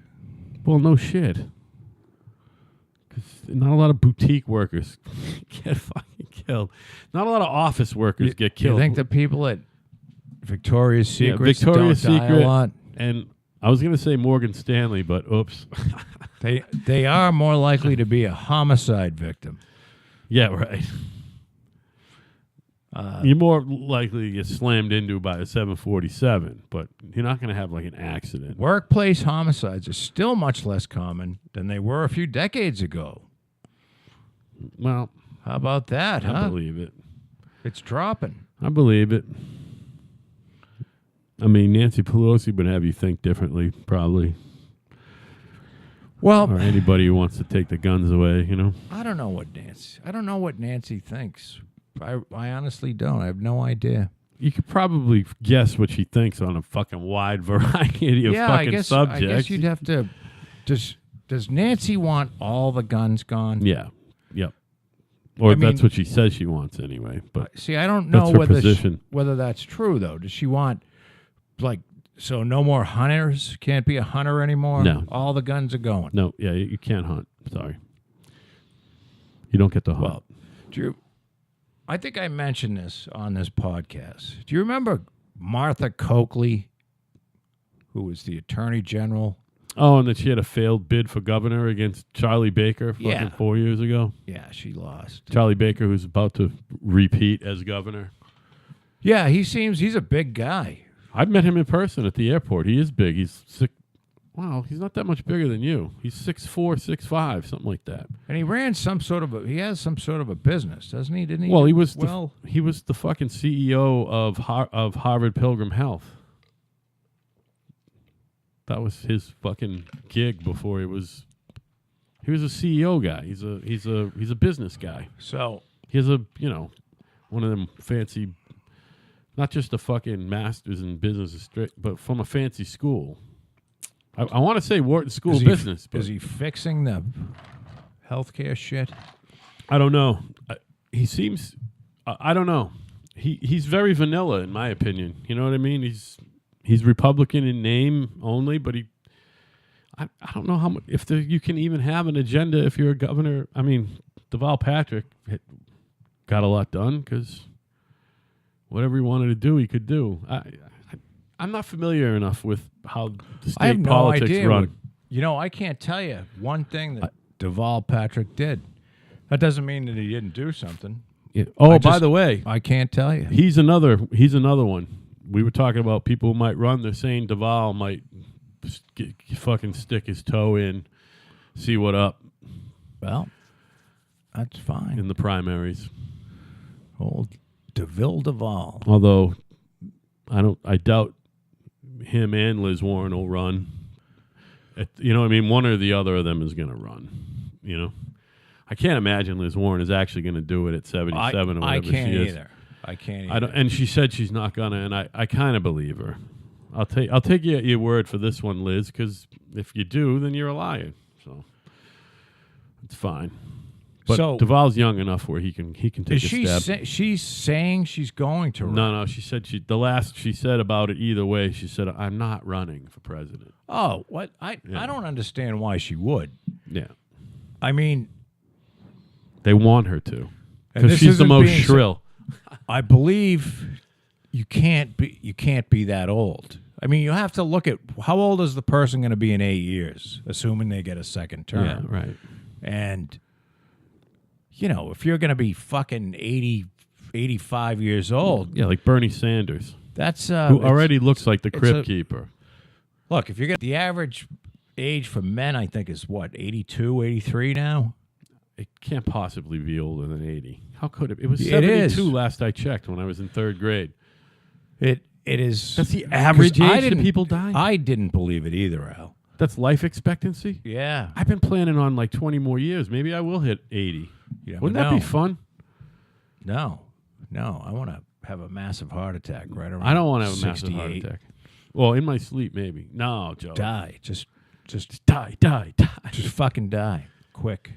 Well, no shit. Because not a lot of boutique workers get fucking killed. Not a lot of office workers get killed. You think the people at Victoria's Secret Victoria's don't die Secret. a lot? And I was going to say Morgan Stanley, but oops. They are more likely to be a homicide victim. Yeah, right. You're more likely to get slammed into by a 747, but you're not going to have like an accident. Workplace homicides are still much less common than they were a few decades ago. Well, How about that, I huh? believe it. It's dropping. I believe it. I mean, Nancy Pelosi would have you think differently, probably. Well, Or anybody who wants to take the guns away, I don't know what Nancy thinks. I honestly don't. I have no idea. You could probably guess what she thinks on a fucking wide variety of fucking subjects. I guess you'd have to. Does Nancy want all the guns gone? Yeah. Yep. Or I mean, that's what she says she wants anyway. But see, I don't know that's her position. whether that's true though. Does she want so no more hunters? Can't be a hunter anymore? No. All the guns are going. No, yeah, you can't hunt. Sorry. You don't get to hunt. Well, I think I mentioned this on this podcast. Do you remember Martha Coakley, who was the Attorney General? Oh, and that she had a failed bid for governor against Charlie Baker fucking 4 years ago. Yeah, she lost. Charlie Baker, who's about to repeat as governor. Yeah, he's a big guy. I've met him in person at the airport. He is big. He's sick. Wow, he's not that much bigger than you. He's 6'4", 6'5", something like that. And he ran he has some sort of a business, doesn't he? Didn't he? Well, he was the fucking CEO of Harvard Pilgrim Health. That was his fucking gig before he was a CEO guy. He's a business guy. So he has one of them fancy, not just a fucking master's in business, but from a fancy school. I want to say Wharton School of Business. But is he fixing the healthcare shit? I don't know. He seems. I don't know. He's very vanilla in my opinion. You know what I mean? He's Republican in name only, but I don't know how much you can even have an agenda if you're a governor. I mean, Deval Patrick got a lot done because whatever he wanted to do, he could do. I'm not familiar enough with how the state I have politics no idea run. I can't tell you one thing that Deval Patrick did. That doesn't mean that he didn't do something. Yeah. Oh, by the way, I can't tell you. he's another one. We were talking about people who might run. They're saying Deval might fucking stick his toe in, see what up Well, that's fine. in the primaries. Old DeVille Deval. Although I doubt him and Liz Warren will run. You know what I mean? One or the other of them is going to run. You know, I can't imagine Liz Warren is actually going to do it at 77 or whatever she is. I can't either. And she said she's not going to, and I kind of believe her. I'll take your word for this one, Liz, because if you do, then you're a liar. So it's fine. But So- Deval's young enough where he can take Is a she stab. she's saying she's going to run? No, she said the last she said about it either way, she said, I'm not running for president. Oh, what? I don't understand why she would. Yeah. I mean, They want her to. And Because this she's the isn't most being shrill. I believe you can't be that old. I mean, you have to look at how old is the person going to be in 8 years, assuming they get a second term. Yeah, right. And, if you're going to be fucking 80, 85 years old, Yeah, like Bernie Sanders, that's... who already looks like the it's Crypt a- Keeper. Look, if you're the average age for men, I think, is what, 82, 83 now? It can't possibly be older than 80. How could it? It was It 72 is. last I checked when I was in third grade. It is... That's the average 'cause I age that didn't- people die? I didn't believe it either, Al. That's life expectancy? Yeah. I've been planning on like 20 more years. Maybe I will hit 80. You never Wouldn't that be know. fun? No. I want to have a massive heart attack right around I don't want to have a massive 68. heart attack. Well, in my sleep, maybe. No, Joe. Die. Just Die. just fucking die. Quick.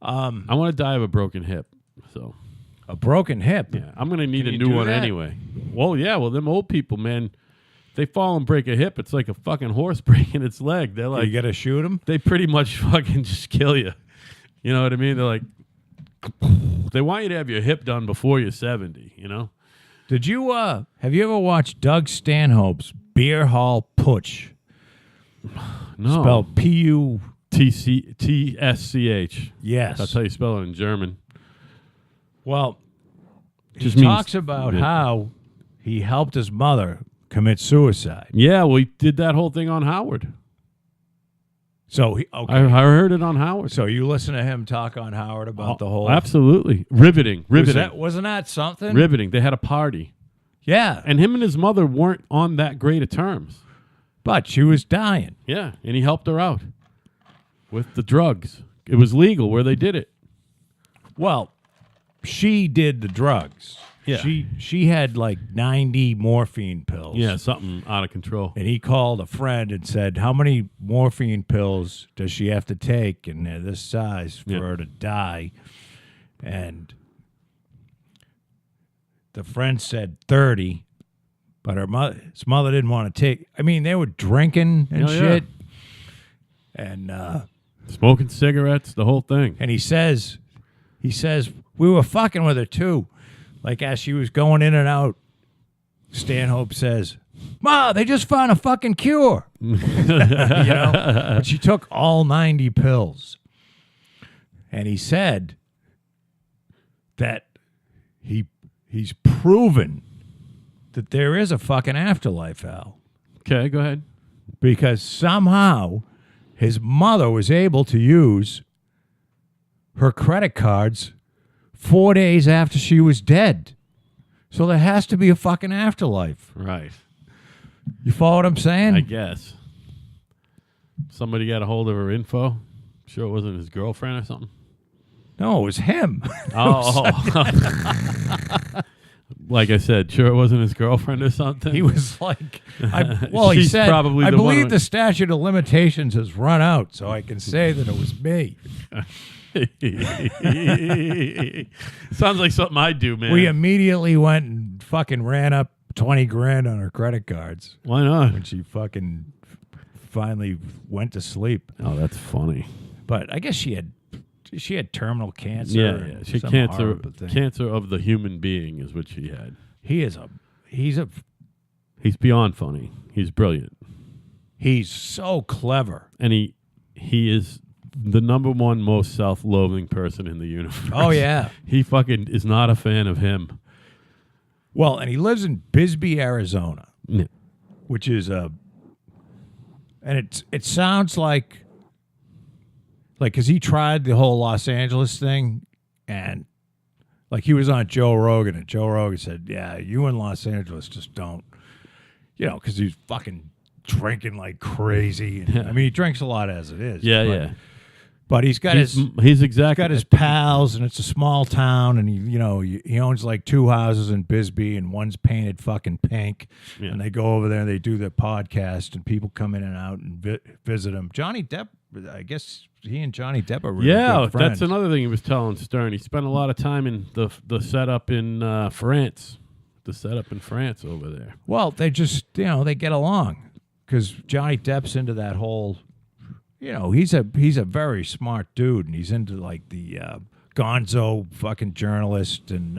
I want to die of a broken hip. So, A broken hip. yeah, I'm going to need Can a you new do one that? anyway. Well, yeah, them old people, man, they fall and break a hip. It's like a fucking horse breaking its leg. They're like, You got to shoot him? they pretty much fucking just kill you. You know what I mean? They're like, they want you to have your hip done before you're 70, you know? Did you have you ever watched Doug Stanhope's Beer Hall Putsch? No. Spelled P-U... TSCH. Yes. That's how you spell it in German. Well, he Just means- talks about yeah. how he helped his mother commit suicide. Yeah, well, he did that whole thing on Howard. So okay. I heard it on Howard. So you listen to him talk on Howard about the whole. Absolutely. Riveting. Wasn't that something? Riveting. They had a party. Yeah. And him and his mother weren't on that great of terms. But she was dying. Yeah. And he helped her out with the drugs. It was legal where they did it. Well, she did the drugs. Yeah. She had like 90 morphine pills. Yeah, something out of control. And he called a friend and said, how many morphine pills does she have to take? And they're this size for her to die. And the friend said 30, but his mother didn't want to take. I mean, they were drinking and shit. Yeah. And smoking cigarettes, the whole thing. And he says, we were fucking with her too. Like as she was going in and out, Stanhope says, Ma, they just found a fucking cure. But she took all 90 pills. And he said that he's proven that there is a fucking afterlife, Al. Okay, go ahead. Because somehow his mother was able to use her credit cards 4 days after she was dead. So there has to be a fucking afterlife. Right. You follow what I'm saying? I guess. Somebody got a hold of her info. Sure it wasn't his girlfriend or something? No, it was him. Oh. Like I said, sure it wasn't his girlfriend or something? He was like, he She's said, probably I the believe one the statute of limitations has run out, so I can say that it was me. Sounds like something I do, man. We immediately went and fucking ran up 20 grand on her credit cards. Why not? When she fucking finally went to sleep. Oh, that's funny. But I guess she had terminal cancer. Yeah. She cancer of the human being is what she had. He's beyond funny. He's brilliant. He's so clever. And he is the number one most self-loathing person in the universe. Oh, yeah. He fucking is not a fan of him. Well, and he lives in Bisbee, Arizona, which is and it sounds like, because he tried the whole Los Angeles thing, and like he was on Joe Rogan, and Joe Rogan said, yeah, you in Los Angeles just don't, because he's fucking drinking like crazy. And, I mean, he drinks a lot as it is. Yeah. But he's got his pals, and it's a small town, and he owns like 2 houses in Bisbee, and one's painted fucking pink. Yeah. And they go over there and they do their podcast, and people come in and out and visit him. Johnny Depp, I guess he and Johnny Depp are really good friends. That's another thing he was telling Stern. He spent a lot of time in the setup in France. The setup in France over there. Well, they just they get along because Johnny Depp's into that whole. He's a very smart dude, and he's into like the gonzo fucking journalist and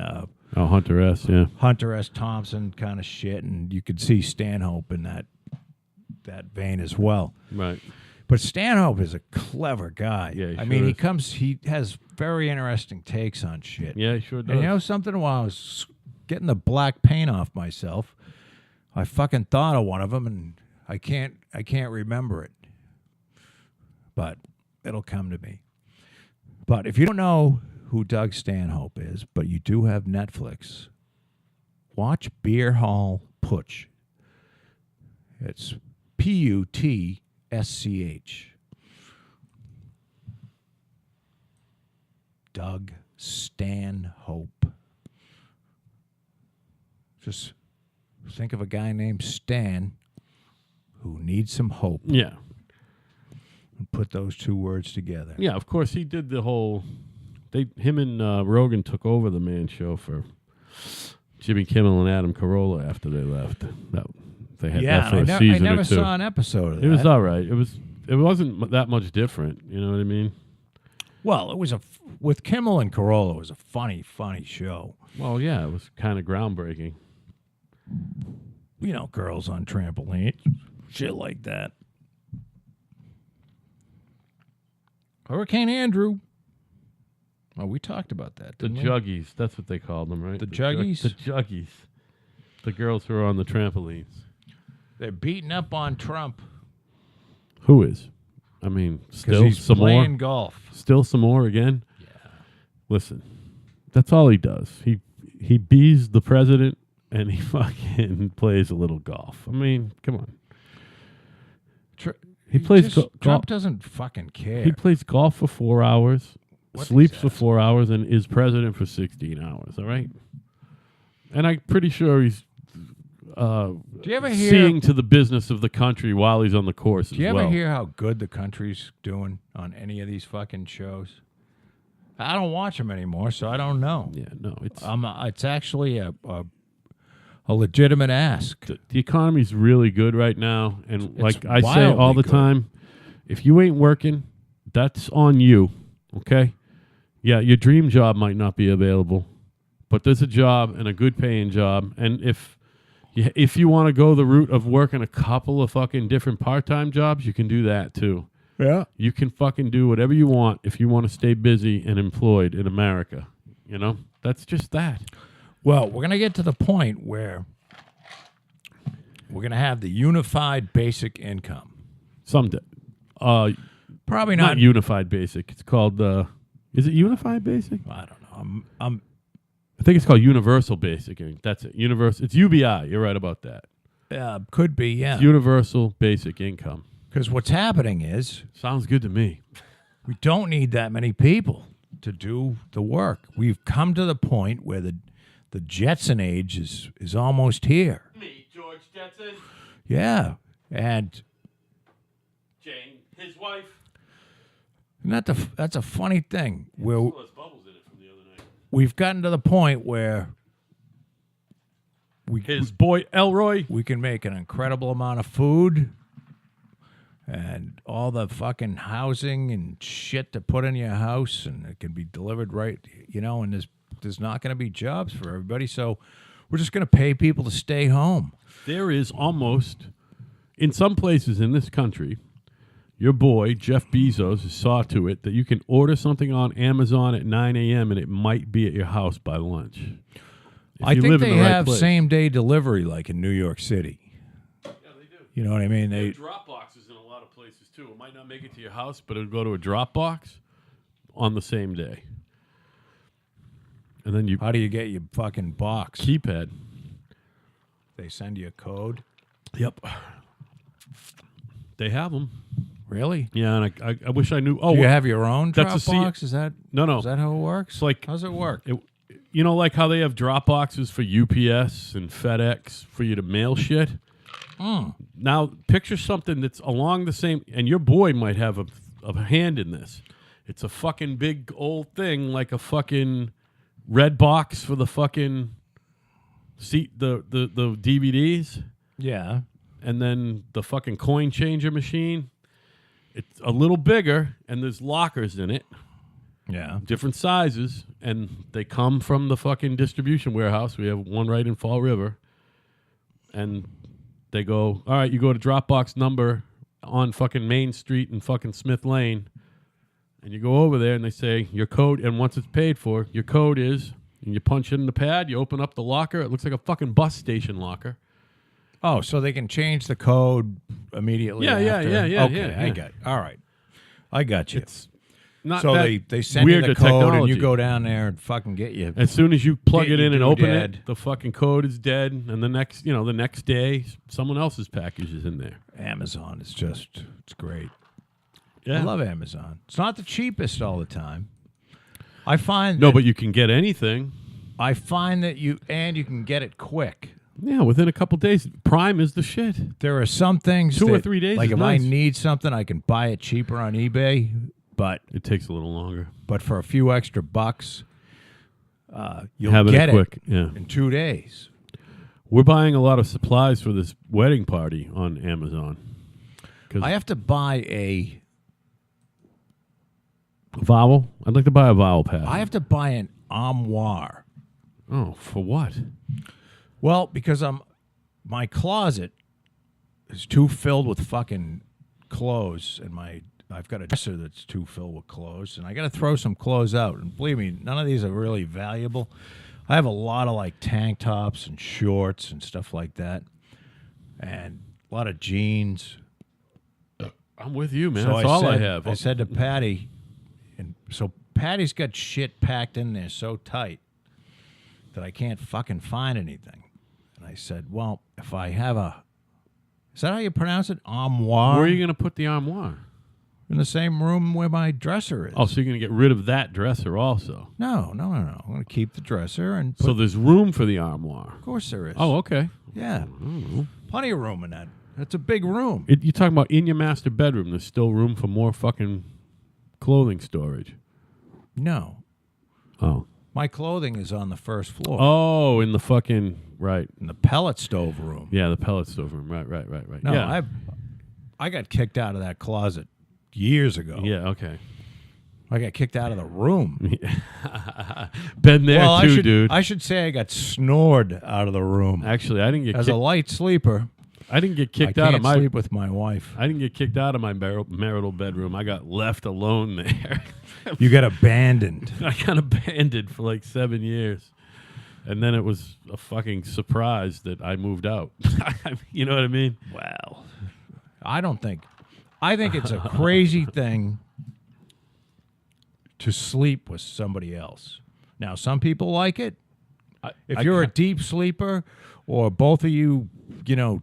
Hunter S. Yeah, Hunter S. Thompson kind of shit, and you could see Stanhope in that vein as well. Right. But Stanhope is a clever guy. Yeah, I mean, he has very interesting takes on shit. Yeah, he sure does. And something, while I was getting the black paint off myself, I fucking thought of one of them, and I can't remember it. But it'll come to me. But if you don't know who Doug Stanhope is, but you do have Netflix, watch Beer Hall Putsch. It's Putsch. Doug Stanhope. Just think of a guy named Stan who needs some hope. Yeah. And put those 2 words together. Yeah, of course he did the whole. Him and Rogan took over the Man Show for Jimmy Kimmel and Adam Carolla after they left. They had that for a season or 2. I never saw an episode of that. It was all right. It wasn't that much different. You know what I mean? Well, it was with Kimmel and Carolla. It was a funny show. Well, yeah, it was kind of groundbreaking. Girls on trampolines, shit like that. Hurricane Andrew. Oh, we talked about that. The Juggies. That's what they called them, right? The Juggies? The Juggies. The girls who are on the trampolines. They're beating up on Trump. Who is? I mean, Because still he's some playing more. golf. Still some more again. Yeah. Listen, that's all he does. He bees the president and he fucking plays a little golf. I mean, come on. He plays golf. Trump doesn't fucking care. He plays golf for 4 hours, What sleeps these for 4 hours, and is president for 16 hours. All right. And I'm pretty sure he's Do you ever hear? seeing to the business of the country while he's on the course Do you as ever well. hear how good the country's doing on any of these fucking shows? I don't watch them anymore, so I don't know. Yeah, no, It's actually a legitimate ask. the economy's really good right now, and It's like I say all wildly the good. time, if you ain't working, that's on you. Okay, yeah, your dream job might not be available, but there's a job and a good paying job, and if you want to go the route of working a couple of fucking different part-time jobs, you can do that too. Yeah. You can fucking do whatever you want if you want to stay busy and employed in America. You know, that's just that. Well, we're going to get to the point where we're going to have the unified basic income. Someday. Probably Not not. unified basic. It's called, is it unified basic? I don't know. I think it's called universal basic. That's it. It's UBI. You're right about that. Could be, yeah. It's universal basic income. Because what's happening is Sounds good to me. we don't need that many people to do the work. We've come to the point where the Jetson age is almost here. Me, George Jetson, Yeah. And Jane, his wife. that's a funny thing. Where There's bubbles in it from the other night. we've gotten to the point where His boy Elroy. we can make an incredible amount of food and all the fucking housing and shit to put in your house, and it can be delivered right, and there's not going to be jobs for everybody, so we're just going to pay people to stay home. There is almost, in some places in this country, your boy, Jeff Bezos, saw to it that you can order something on Amazon at 9 a.m. and it might be at your house by lunch. If I you think live in they the right have place. same-day delivery like in New York City. Yeah, they do. You know what I mean? They They have drop boxes in a lot of places, too. It might not make it to your house, but it'll go to a drop box on the same day. And then you How do you get your fucking box? keypad. They send you a code? Yep. They have them. Really? Yeah, and I wish I knew. Oh, Do you have your own that's a C- Dropbox? Is that no. Is that how it works? It's like How's it work? you know, like how they have drop boxes for UPS and FedEx for you to mail shit. Now, picture something that's along the same, and your boy might have a hand in this. It's a fucking big old thing, like a fucking red box for the fucking seat, the DVDs, Yeah. and then the fucking coin changer machine. It's a little bigger, and there's lockers in it. Yeah. Different sizes, and they come from the fucking distribution warehouse. We have one right in Fall River, and they go, all right, you go to Dropbox number on fucking Main Street and fucking Smith Lane, and you go over there, and they say your code, and once it's paid for, your code is, and you punch it in the pad, you open up the locker, it looks like a fucking bus station locker. Oh, so they can change the code immediately. Yeah, after. yeah, Okay, I yeah. got. All right, I got you. It's not So that they send you weird the a code, and technology. you go down there and fucking get you. As soon as you plug Get it your in and open doodad. it, the fucking code is dead, and the next day, someone else's package is in there. Amazon is it's great. Yeah. I love Amazon. It's not the cheapest all the time. I find No, that, but you can get anything. I find that you can get it quick. Yeah, within a couple days. Prime is the shit. There are some things 2 or that, 3 days like is if I nice. need something, I can buy it cheaper on eBay, but It takes a little longer. for a few extra bucks, you'll Having get it quick. Yeah. in 2 days. We're buying a lot of supplies for this wedding party on Amazon. I have to buy a Vowel? I'd like to buy a vowel pad. I have to buy an armoire. Oh, for what? Well, because my closet is too filled with fucking clothes, and I've got a dresser that's too filled with clothes, and I got to throw some clothes out. And believe me, none of these are really valuable. I have a lot of like tank tops and shorts and stuff like that, and a lot of jeans. I'm with you, man. So That's all I said, have. I said to Patty, and so Patty's got shit packed in there so tight that I can't fucking find anything. And I said, well, if I have is that how you pronounce it? Armoire? Where are you going to put the armoire? In the same room where my dresser is. Oh, so you're going to get rid of that dresser also? No. I'm going to keep the dresser and So there's room for the armoire. of course there is. Oh, okay. Yeah. Plenty of room in that. That's a big room. You're talking about in your master bedroom. There's still room for more fucking clothing storage. No. Oh. My clothing is on the first floor. Oh, in the fucking right. In the pellet stove room. Yeah, the pellet stove room. Right. No, yeah. I got kicked out of that closet years ago. Yeah, okay. I got kicked out of the room. Been there well, too, dude. I should say I got snored out of the room. Actually, I didn't get As a light sleeper, I didn't get kicked I out can't of my sleep with my wife. I didn't get kicked out of my marital bedroom. I got left alone there. You got abandoned. I got abandoned for like 7 years. And then it was a fucking surprise that I moved out. You know what I mean? Wow. I think it's a crazy thing to sleep with somebody else. Now, some people like it. If you're a deep sleeper or both of you,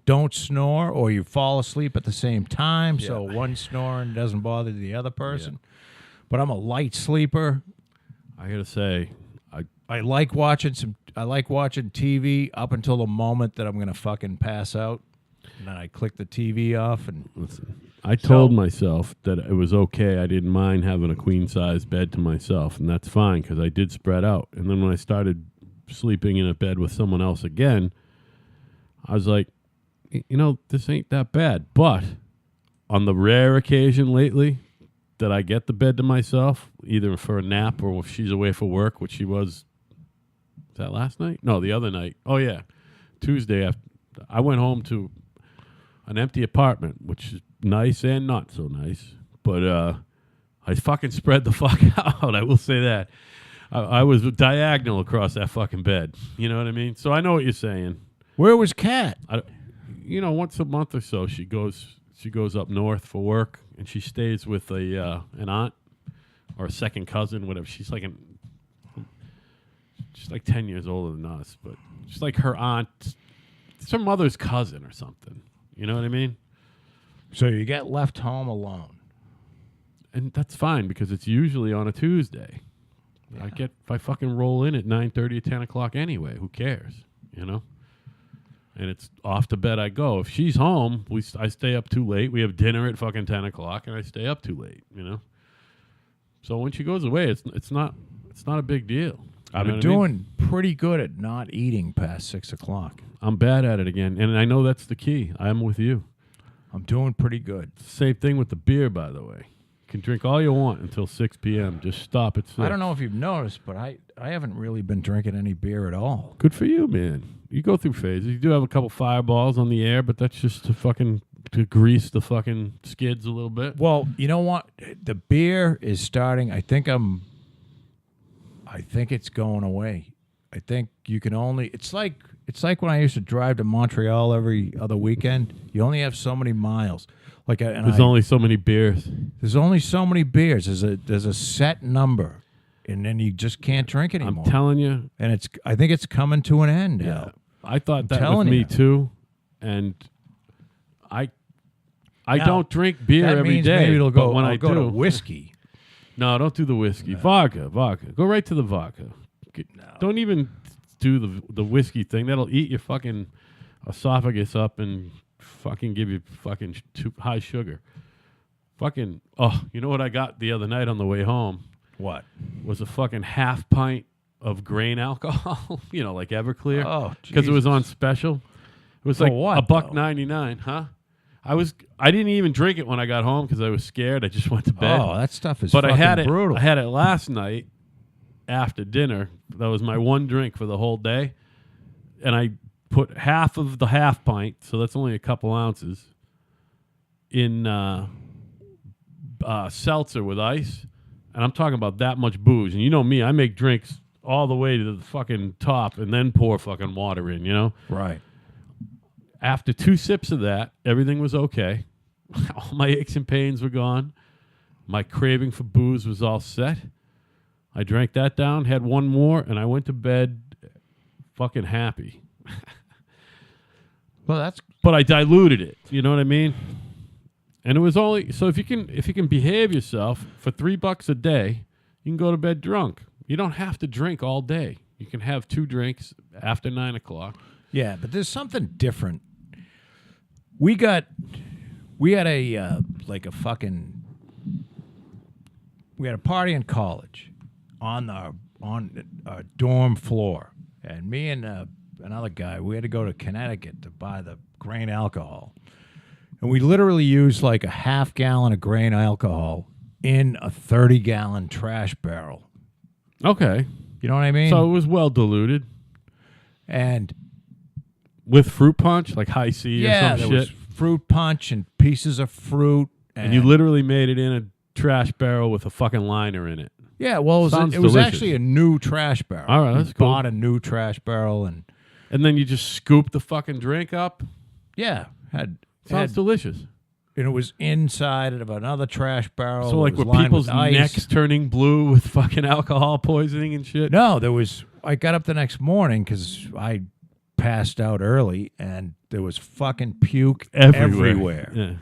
don't snore or you fall asleep at the same time, so one snoring doesn't bother the other person. Yeah. But I'm a light sleeper. I got to say, I like watching TV up until the moment that I'm going to fucking pass out. And then I click the TV off and listen. I told myself that it was okay. I didn't mind having a queen-size bed to myself, and that's fine because I did spread out. And then when I started sleeping in a bed with someone else again, I was like, this ain't that bad. But on the rare occasion lately that I get the bed to myself, either for a nap or if she's away for work, which she was that last night? No, the other night. Oh, yeah. Tuesday, after I went home to an empty apartment, which is nice and not so nice. But I fucking spread the fuck out. I will say that. I was diagonal across that fucking bed. You know what I mean? So I know what you're saying. Where was Kat? Once a month or so, she goes up north for work, and she stays with an aunt or a second cousin, whatever. She's like 10 years older than us, but she's like her aunt. It's her mother's cousin or something. You know what I mean? So you get left home alone. And that's fine because it's usually on a Tuesday. Yeah. If I fucking roll in at 9:30 or 10 o'clock anyway, who cares? And it's off to bed I go. If she's home, I stay up too late. We have dinner at fucking 10 o'clock and I stay up too late, So when she goes away, it's not a big deal. I've been doing pretty good at not eating past 6 o'clock. I'm bad at it again, and I know that's the key. I'm with you. I'm doing pretty good. Same thing with the beer, by the way. You can drink all you want until 6 p.m. Just stop at 6. I don't know if you've noticed, but I haven't really been drinking any beer at all. Good for you, man. You go through phases. You do have a couple fireballs on the air, but that's just to grease the fucking skids a little bit. Well, you know what? The beer is starting. I think it's going away. I think you can only. It's like when I used to drive to Montreal every other weekend. You only have so many miles. There's only so many beers. There's only so many beers. There's a set number, and then you just can't drink anymore. I'm telling you, and I think it's coming to an end. Yeah, I thought that with me too, and I don't drink beer every day. Maybe it'll go. When I'll I go do to whiskey. No, don't do the whiskey. Vodka. Go right to the vodka. No. Don't even do the whiskey thing. That'll eat your fucking esophagus up and fucking give you fucking too high sugar. You know what I got the other night on the way home? What? Was a fucking half pint of grain alcohol, like Everclear. Oh, because it was on special. It was like what, $1.99, huh? I didn't even drink it when I got home because I was scared. I just went to bed. Oh, that stuff is but fucking I had it, brutal. I had it last night after dinner. That was my one drink for the whole day. And I put half of the half pint, so that's only a couple ounces, in seltzer with ice. And I'm talking about that much booze. And you know me, I make drinks all the way to the fucking top and then pour fucking water in, Right. After 2 sips of that, everything was okay. All my aches and pains were gone. My craving for booze was all set. I drank that down, had one more, and I went to bed fucking happy. Well, but I diluted it. You know what I mean? And it was only so if you can behave yourself for $3 a day, you can go to bed drunk. You don't have to drink all day. You can have 2 drinks after 9 o'clock. yeah, but there's something different. We had a party in college on our dorm floor, and me and another guy, we had to go to Connecticut to buy the grain alcohol, and we literally used like a half gallon of grain alcohol in a 30-gallon trash barrel. Okay. You know what I mean? So it was well diluted. And with fruit punch, like high C or some there shit. was fruit punch and pieces of fruit. And you literally made it in a trash barrel with a fucking liner in it. Yeah, well, it was delicious. actually a new trash barrel. All right, that's we cool. bought a new trash barrel and then you just scoop the fucking drink up. yeah, Sounds delicious. And it was inside of another trash barrel. So like it was were lined people's with ice. necks turning blue with fucking alcohol poisoning and shit? No, I got up the next morning because I passed out early and there was fucking puke everywhere. Yeah.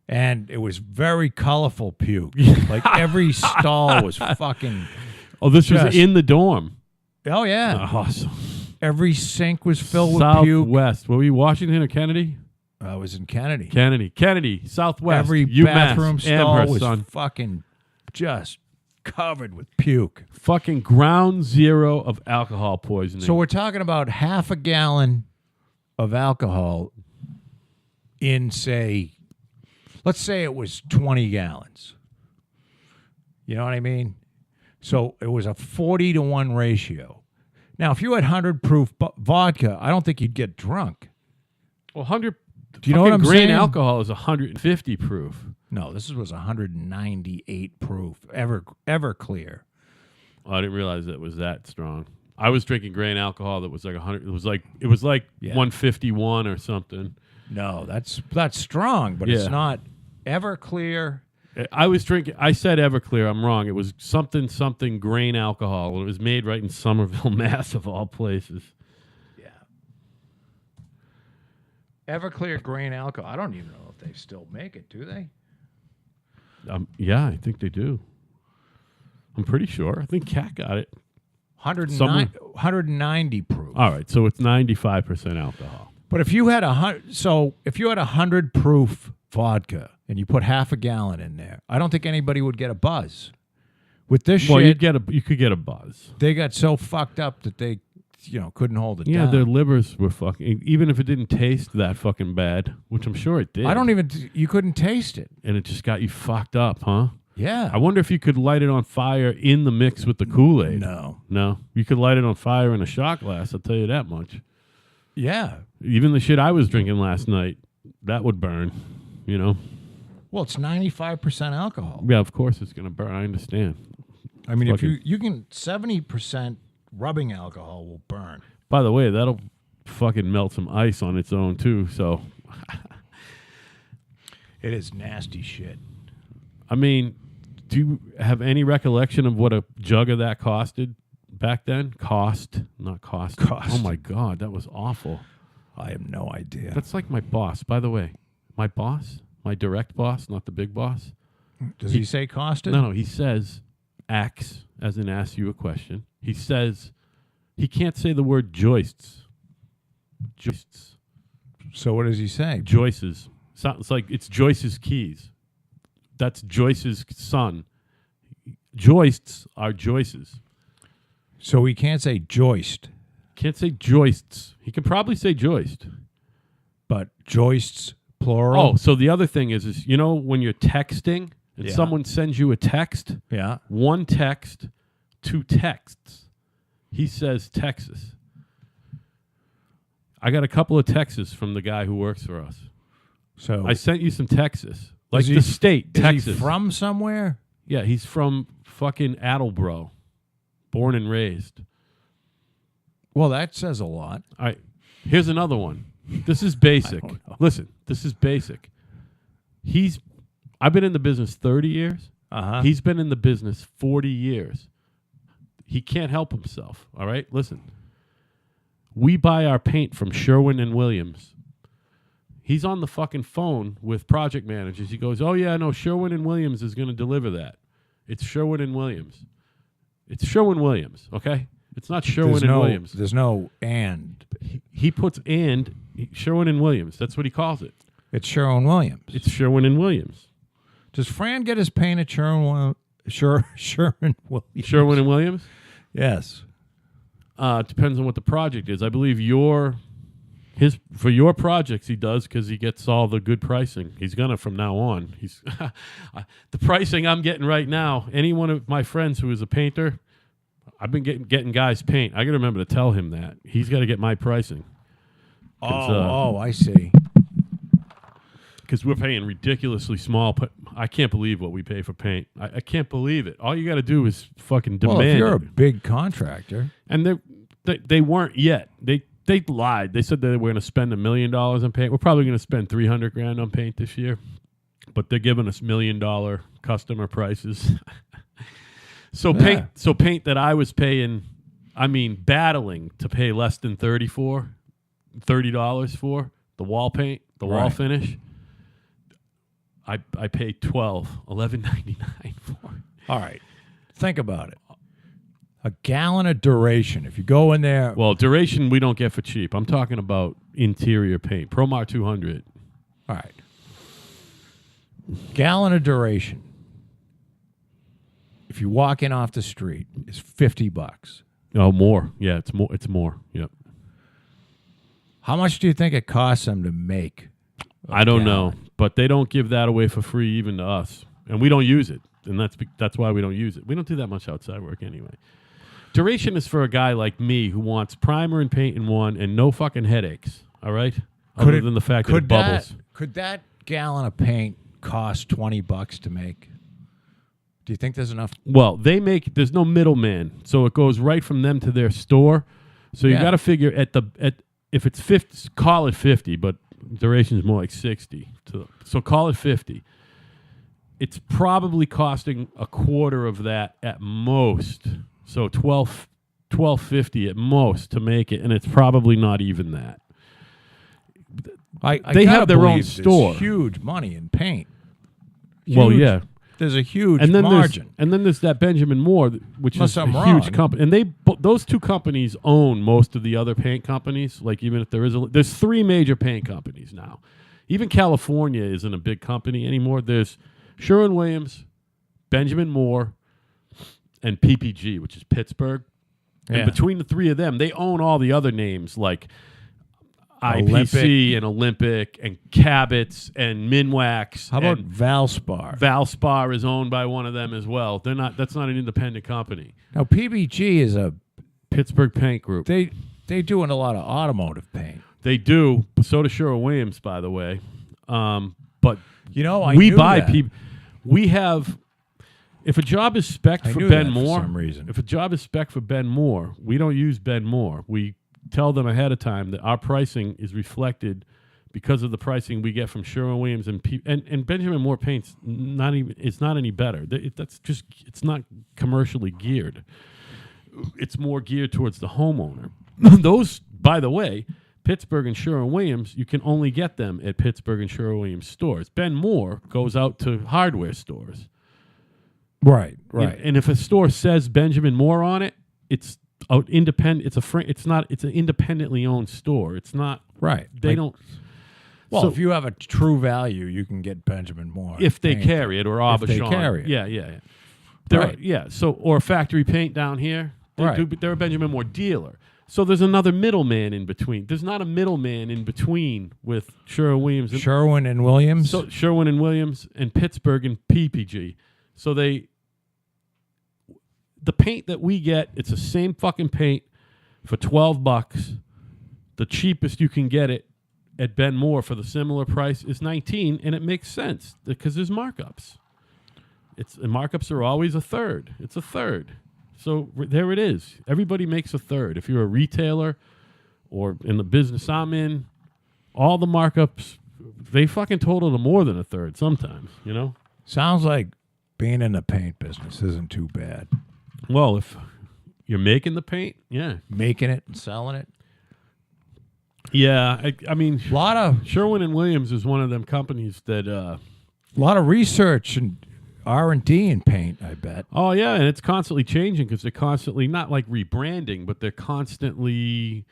And it was very colorful puke. Like every stall was fucking. Oh, this was in the dorm. Oh yeah. Awesome. Every sink was filled with puke. Southwest. Were we Washington or Kennedy? I was in Kennedy. Kennedy, Southwest. Every UMass, bathroom stall Amherst, was son. fucking just covered with puke. Fucking ground zero of alcohol poisoning. So we're talking about half a gallon of alcohol in, let's say it was 20 gallons. You know what I mean? So it was a 40-to-1 ratio. Now, if you had 100 proof vodka, I don't think you'd get drunk. Well, 100. Do you know what I'm grain saying? alcohol is 150 proof. No, this was 198 proof. Everclear. Oh, I didn't realize it was that strong. I was drinking grain alcohol that was like 100. It was like 151 or something. No, that's strong, but it's not. Everclear. I was drinking. I said Everclear. I'm wrong. It was something grain alcohol. It was made right in Somerville, Mass, of all places. Everclear grain alcohol. I don't even know if they still make it, do they? Yeah, I think they do. I'm pretty sure. I think Cat got it. 190 proof. All right, so it's 95% alcohol. But if you had 100 proof vodka and you put half a gallon in there, I don't think anybody would get a buzz. With this shit, you could get a buzz. They got so fucked up that they couldn't hold it down. Yeah, their livers were fucking, even if it didn't taste that fucking bad, which I'm sure it did. You couldn't taste it. And it just got you fucked up, huh? Yeah. I wonder if you could light it on fire in the mix with the Kool-Aid. No. You could light it on fire in a shot glass, I'll tell you that much. Yeah. Even the shit I was drinking last night, that would burn, Well, it's 95% alcohol. Yeah, of course it's going to burn. I understand. I mean, if you can, 70% rubbing alcohol will burn. By the way, that'll fucking melt some ice on its own too, so. It is nasty shit. I mean, do you have any recollection of what a jug of that costed back then? Not cost. Oh my God, that was awful. I have no idea. That's like my boss, by the way. My boss, my direct boss, not the big boss. Does he say costed? No, he says X, as in ask you a question. He says he can't say the word joists. Joists. So what does he say? Joyce's. Sounds like it's Joyce's keys. That's Joyce's son. Joists are Joyce's. So he can't say joist. Can't say joists. He can probably say joist. But joists, plural? Oh, so the other thing is when you're texting and someone sends you a text? Yeah. One text, two texts. He says Texas. I got a couple of texts from the guy who works for us. So I sent you some Texas. Like the state, Texas. Is he from somewhere? Yeah, he's from fucking Attleboro. Born and raised. Well, that says a lot. All right. Here's another one. This is basic. Listen, this is basic. I've been in the business 30 years. Uh-huh. He's been in the business 40 years. He can't help himself. All right? Listen. We buy our paint from Sherwin and Williams. He's on the fucking phone with project managers. He goes, "Oh yeah, no, Sherwin and Williams is going to deliver that. It's Sherwin and Williams. It's Sherwin-Williams, okay? It's not Sherwin and Williams." There's no and. He puts Sherwin and Williams. That's what he calls it. It's Sherwin-Williams. It's Sherwin and Williams. Does Fran get his paint at Sherwin-Williams? Sherwin and Williams? Yes. Depends on what the project is. I believe for your projects he does because he gets all the good pricing. He's gonna from now on. He's the pricing I'm getting right now. Any one of my friends who is a painter, I've been getting guys paint. I gotta remember to tell him that he's got to get my pricing. I see. Because we're paying ridiculously small. I can't believe what we pay for paint. I can't believe it. All you got to do is fucking demand. Well, if you're it. a big contractor, And they weren't yet. They lied. They said they were going to spend $1 million on paint. We're probably going to spend $300,000 on paint this year, but they're giving us $1 million customer prices. So paint that I was paying, battling to pay less than $30 for the wall paint, the wall finish. I paid $11.99 for. All right, think about it. A gallon of Duration. If you go in there, Well, Duration we don't get for cheap. I'm talking about interior paint. Promar 200. all right, gallon of Duration. If you walk in off the street, is $50. Oh, more. Yeah, it's more. It's more. Yep. How much do you think it costs them to make? I don't know, but they don't give that away for free even to us, and we don't use it, and that's why we don't use it. We don't do that much outside work anyway. Duration is for a guy like me who wants primer and paint in one and no fucking headaches. All right, other than the fact that it bubbles. Could that gallon of paint cost $20 to make? Do you think there's enough? Well, there's no middleman, so it goes right from them to their store. So you got to figure if it's 50, call it 50, but Duration is more like 60. So call it 50. It's probably costing a quarter of that at most. So $12.50 at most to make it, and it's probably not even that. They have their own store. Huge money in paint. Well, yeah. There's a huge margin. And then there's that Benjamin Moore, which is a huge company. And those two companies own most of the other paint companies. Like even if there's 3 major paint companies now. Even California isn't a big company anymore. There's Sherwin-Williams, Benjamin Moore, and PPG, which is Pittsburgh. And between the 3 of them, they own all the other names like IPC and Olympic and Cabot's and Minwax. How about Valspar? Valspar is owned by one of them as well. That's not an independent company. Now PPG is a Pittsburgh Paint Group. They doing a lot of automotive paint. They do. So does Sherwin-Williams, by the way. But we buy people. We have. If a job is spec'd for Ben Moore, for some reason. If a job is spec'd for Ben Moore, we don't use Ben Moore. We tell them ahead of time that our pricing is reflected because of the pricing we get from Sherwin-Williams and Benjamin Moore paints. It's not any better. It's not commercially geared. It's more geared towards the homeowner. Those, by the way, Pittsburgh and Sherwin-Williams, you can only get them at Pittsburgh and Sherwin-Williams stores. Ben Moore goes out to hardware stores. Right. And if a store says Benjamin Moore on it, it's independent. It's an independently owned store. It's not right. They don't. Well, if you have a true value, you can get Benjamin Moore if they carry it or Aubuchon. If they carry it, yeah. Right. Yeah. So or Factory Paint down here. They're a Benjamin Moore dealer. So there's another middleman in between. There's not a middleman in between with Sherwin-Williams. Sherwin and Williams. So Sherwin and Williams and Pittsburgh and PPG. So the paint that we get, it's the same fucking paint for $12. The cheapest you can get it at Ben Moore for the similar price is $19, and it makes sense because there's markups. Markups are always a third. It's a third. So there it is. Everybody makes a third. If you're a retailer or in the business I'm in, all the markups they fucking total to more than a third sometimes, you know? Sounds like being in the paint business isn't too bad. Well, if you're making the paint, yeah. Making it and selling it. Yeah, I mean, A lot of Sherwin-Williams is one of them companies that... research and R&D in paint, I bet. Oh, yeah, and it's constantly changing because they're constantly, not like rebranding, but they're constantly...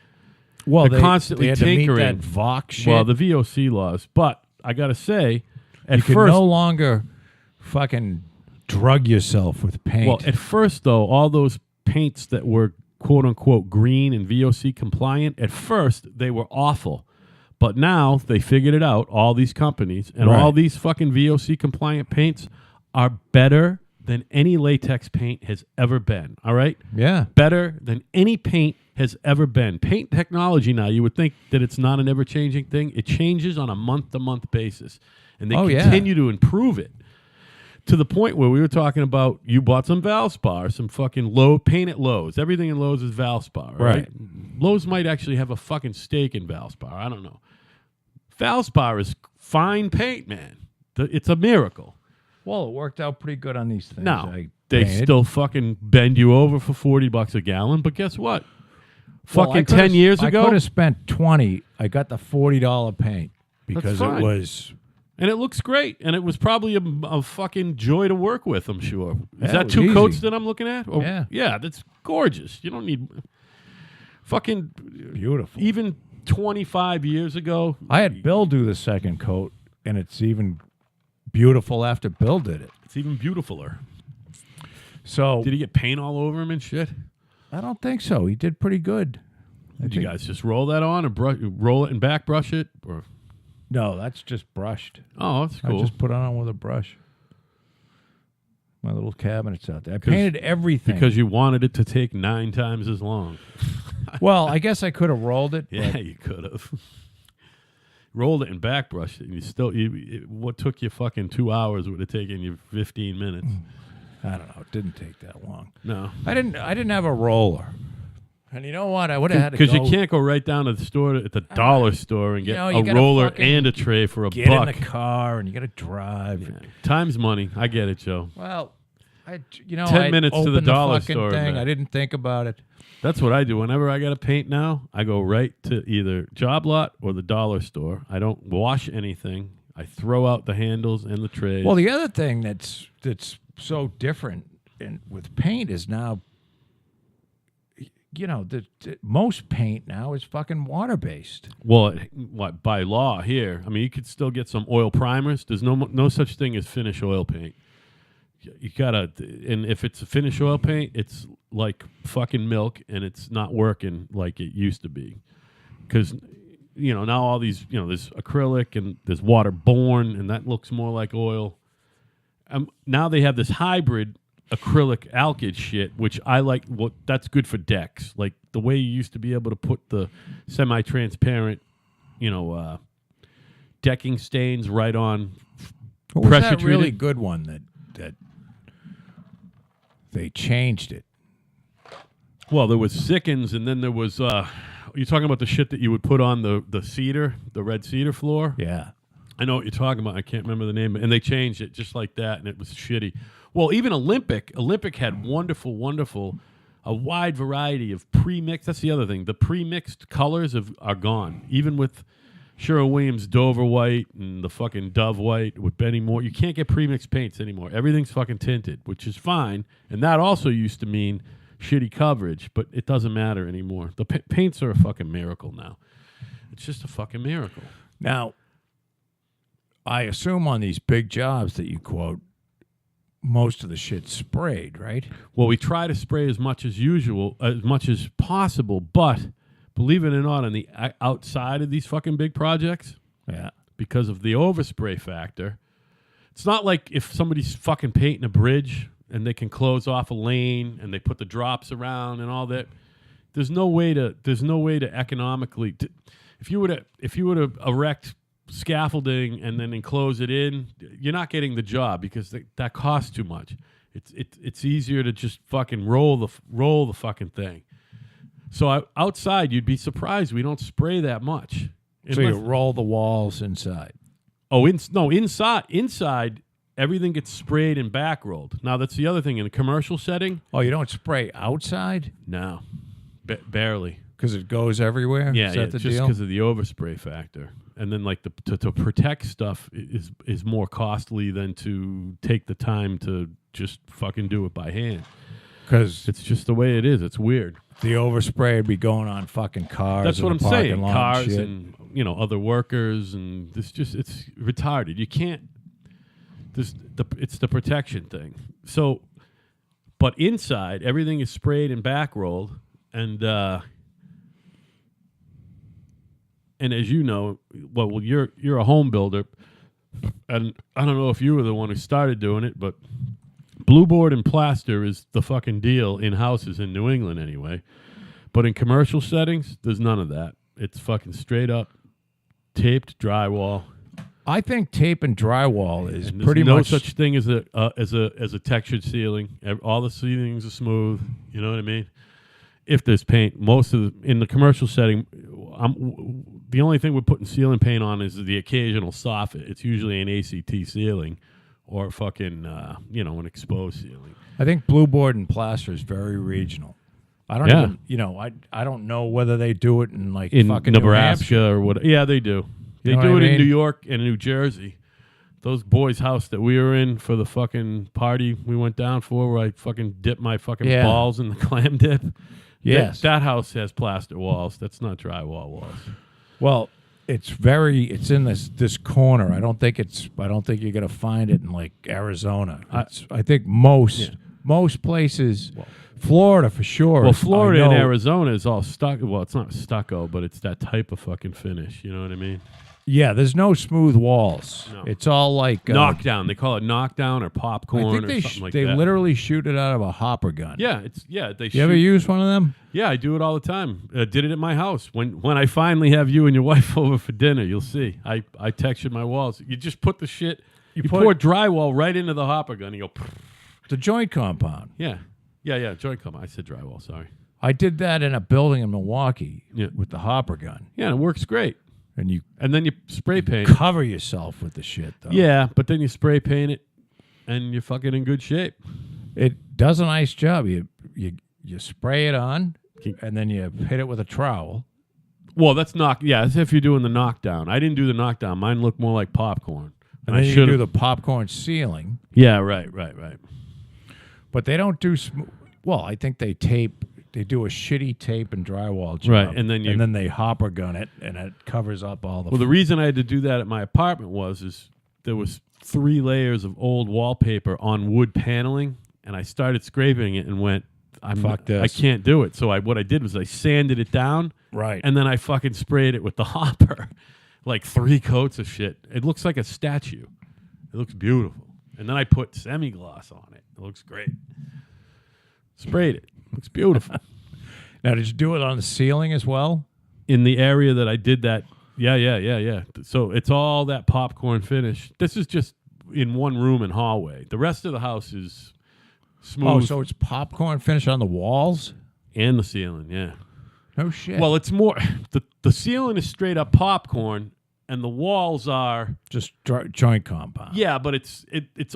Well, they're constantly they had to meet tinkering. that VOC shit. Well, the VOC laws. But I got to say, at you can first... no longer fucking drug yourself with paint. Well, at first, though, all those paints that were quote-unquote green and VOC compliant, at first, they were awful. But now they figured it out, all these companies, and all these fucking VOC compliant paints are better than any latex paint has ever been, all right? Yeah. Better than any paint has ever been. Paint technology now, you would think that it's not an ever-changing thing. It changes on a month-to-month basis, and they continue to improve it to the point where we were talking about you bought some Valspar, some fucking paint at Lowe's. Everything in Lowe's is Valspar, right? Lowe's might actually have a fucking stake in Valspar. I don't know. Valspar is fine paint, man. It's a miracle. Well, it worked out pretty good on these things. Now, they still fucking bend you over for $40 a gallon, but guess what? Fucking 10 years ago, I could have spent $20. I got the $40 paint because it fine. was... And it looks great, and it was probably a fucking joy to work with, I'm sure. Is Yeah, that it was 2 easy. coats that I'm looking at? Or, Yeah. Yeah, that's gorgeous. You don't need... Fucking... Beautiful. Even 25 years ago... I had Bill do the second coat, and it's even beautiful after Bill did it. It's even beautifuler. So Did he get paint all over him and shit? I don't think so. He did pretty good. Did you guys just roll that on and roll it and back brush it? Or... No, that's just brushed. Oh, that's cool. I just put it on with a brush. My little cabinet's out there. I painted everything. Because you wanted it to take 9 times as long. Well, I guess I could have rolled it. Yeah, but you could have. Rolled it and back brushed it, and you still... what took you fucking 2 hours would have taken you 15 minutes. I don't know. It didn't take that long. No. I didn't have a roller. And you know what? I would have had to Because go you can't go right down to the store, at the dollar store, and get you a gotta roller fucking and a tray for a get buck. in the car and you got to drive. Yeah. Time's money. I get it, Joe. Well, 10 10 minutes to the dollar fucking store, thing. man. I didn't think about it. That's what I do. Whenever I got to paint now, I go right to either Job Lot or the dollar store. I don't wash anything. I throw out the handles and the trays. Well, the other thing that's so different with paint is now, most paint now is fucking water-based. Well, by law here, I mean, you could still get some oil primers. There's no such thing as finish oil paint. You gotta, and if it's a finish oil paint, it's like fucking milk, and it's not working like it used to be. Because, now all these, there's acrylic and there's waterborne, and that looks more like oil. Now they have this hybrid acrylic alkyd shit, which I like. That's good for decks. Like the way you used to be able to put the semi-transparent, decking stains right on Was pressure that really treated. good one that they changed it? Well, there was Sickens, and then there was. You're talking about the shit that you would put on the cedar, the red cedar floor. Yeah. I know what you're talking about. I can't remember the name, and they changed it just like that, and it was shitty. Well, even Olympic had wonderful, a wide variety of pre-mixed. That's the other thing. The pre-mixed colors are gone. Even with Sherwin-Williams Dover White and the fucking Dove White with Benny Moore, you can't get pre-mixed paints anymore. Everything's fucking tinted, which is fine, and that also used to mean shitty coverage, but it doesn't matter anymore. The paints are a fucking miracle now. It's just a fucking miracle. Now, I assume on these big jobs that you quote, most of the shit's sprayed, right? Well, we try to spray as much as usual, as much as possible, but believe it or not, on the outside of these fucking big projects, Yeah. because of the overspray factor, it's not like if somebody's fucking painting a bridge and they can close off a lane and they put the drops around and all that. There's no way to economically if you were to erect scaffolding and then enclose it in, you're not getting the job because that costs too much. It's easier to just fucking roll the fucking thing. So outside, you'd be surprised we don't spray that much. So you roll the walls inside. Oh, inside, everything gets sprayed and back rolled. Now, that's the other thing. In a commercial setting, Oh, you don't spray outside no, barely. because it goes everywhere? Yeah, Is yeah, that the just deal? because of the overspray factor. And then, like, to protect stuff is more costly than to take the time to just fucking do it by hand. Because It's just the way it is. It's weird. the overspray would be going on fucking cars. That's in what the I'm parking saying. lot Cars shit. and other workers, and it's retarded. You can't. It's the protection thing. So, but inside everything is sprayed and back rolled, and as you know, well, you're a home builder, and I don't know if you were the one who started doing it, but blue board and plaster is the fucking deal in houses in New England anyway. But in commercial settings, there's none of that. It's fucking straight up taped drywall. I think tape and drywall is And there's pretty no much such thing as a textured ceiling. All the ceilings are smooth. You know what I mean? If there's paint, in the commercial setting, the only thing we're putting ceiling paint on is the occasional soffit. It's usually an ACT ceiling or fucking an exposed ceiling. I think blue board and plaster is very regional. I don't even, I don't know whether they do it in like In fucking New Nebraska Hampshire. or what? Yeah, they do. They know do what it I in mean? New York and New Jersey. Those boys' house that we were in for the fucking party we went down for, where I fucking dipped my fucking Yeah. balls in the clam dip. Yes. That house has plaster walls. That's not drywall walls. Well, it's in this corner. I don't think you're gonna find it in like Arizona. I think most places, Florida for sure. Well, Florida I and know- Arizona is all stucco. Well, it's not stucco, but it's that type of fucking finish. You know what I mean? Yeah, there's no smooth walls. No. It's all like Knockdown. They call it knockdown or popcorn I think or they something like they that. literally shoot it out of a hopper gun. Yeah, they You ever use one of them? Yeah, I do it all the time. Did it at my house. When I finally have you and your wife over for dinner, you'll see. I textured my walls. You just put the shit. You put- pour drywall right into the hopper gun. And you go. The joint compound. Yeah. Joint come. I said drywall. Sorry. I did that in a building in Milwaukee Yeah. with the hopper gun, Yeah, and it works great. and you And then you spray paint. cover yourself with the shit. Though. Yeah, but then you spray paint it, and you're fucking in good shape. It does a nice job. You spray it on, and then you hit it with a trowel. Well, that's that's if you're doing the knockdown. I didn't do the knockdown. Mine looked more like popcorn. And then you do the popcorn ceiling. Yeah, right. But they don't do well, I think they do a shitty tape and drywall job. Right, and then they hopper gun it, and it covers up all the Well, the reason I had to do that at my apartment is there was 3 layers of old wallpaper on wood paneling, and I started scraping it and went, Fuck this. I can't do it. So what I did was I sanded it down, right. and then I fucking sprayed it with the hopper, like 3 coats of shit. It looks like a statue. It looks beautiful. And then I put semi-gloss on it. It looks great. Sprayed it. Looks beautiful. Now, did you do it on the ceiling as well? In the area that I did that, yeah. So it's all that popcorn finish. This is just in one room and hallway. The rest of the house is smooth. Oh, so it's popcorn finish on the walls? And the ceiling, yeah. No shit. Well, it's more the ceiling is straight up popcorn, and the walls are just joint compound. yeah, but it's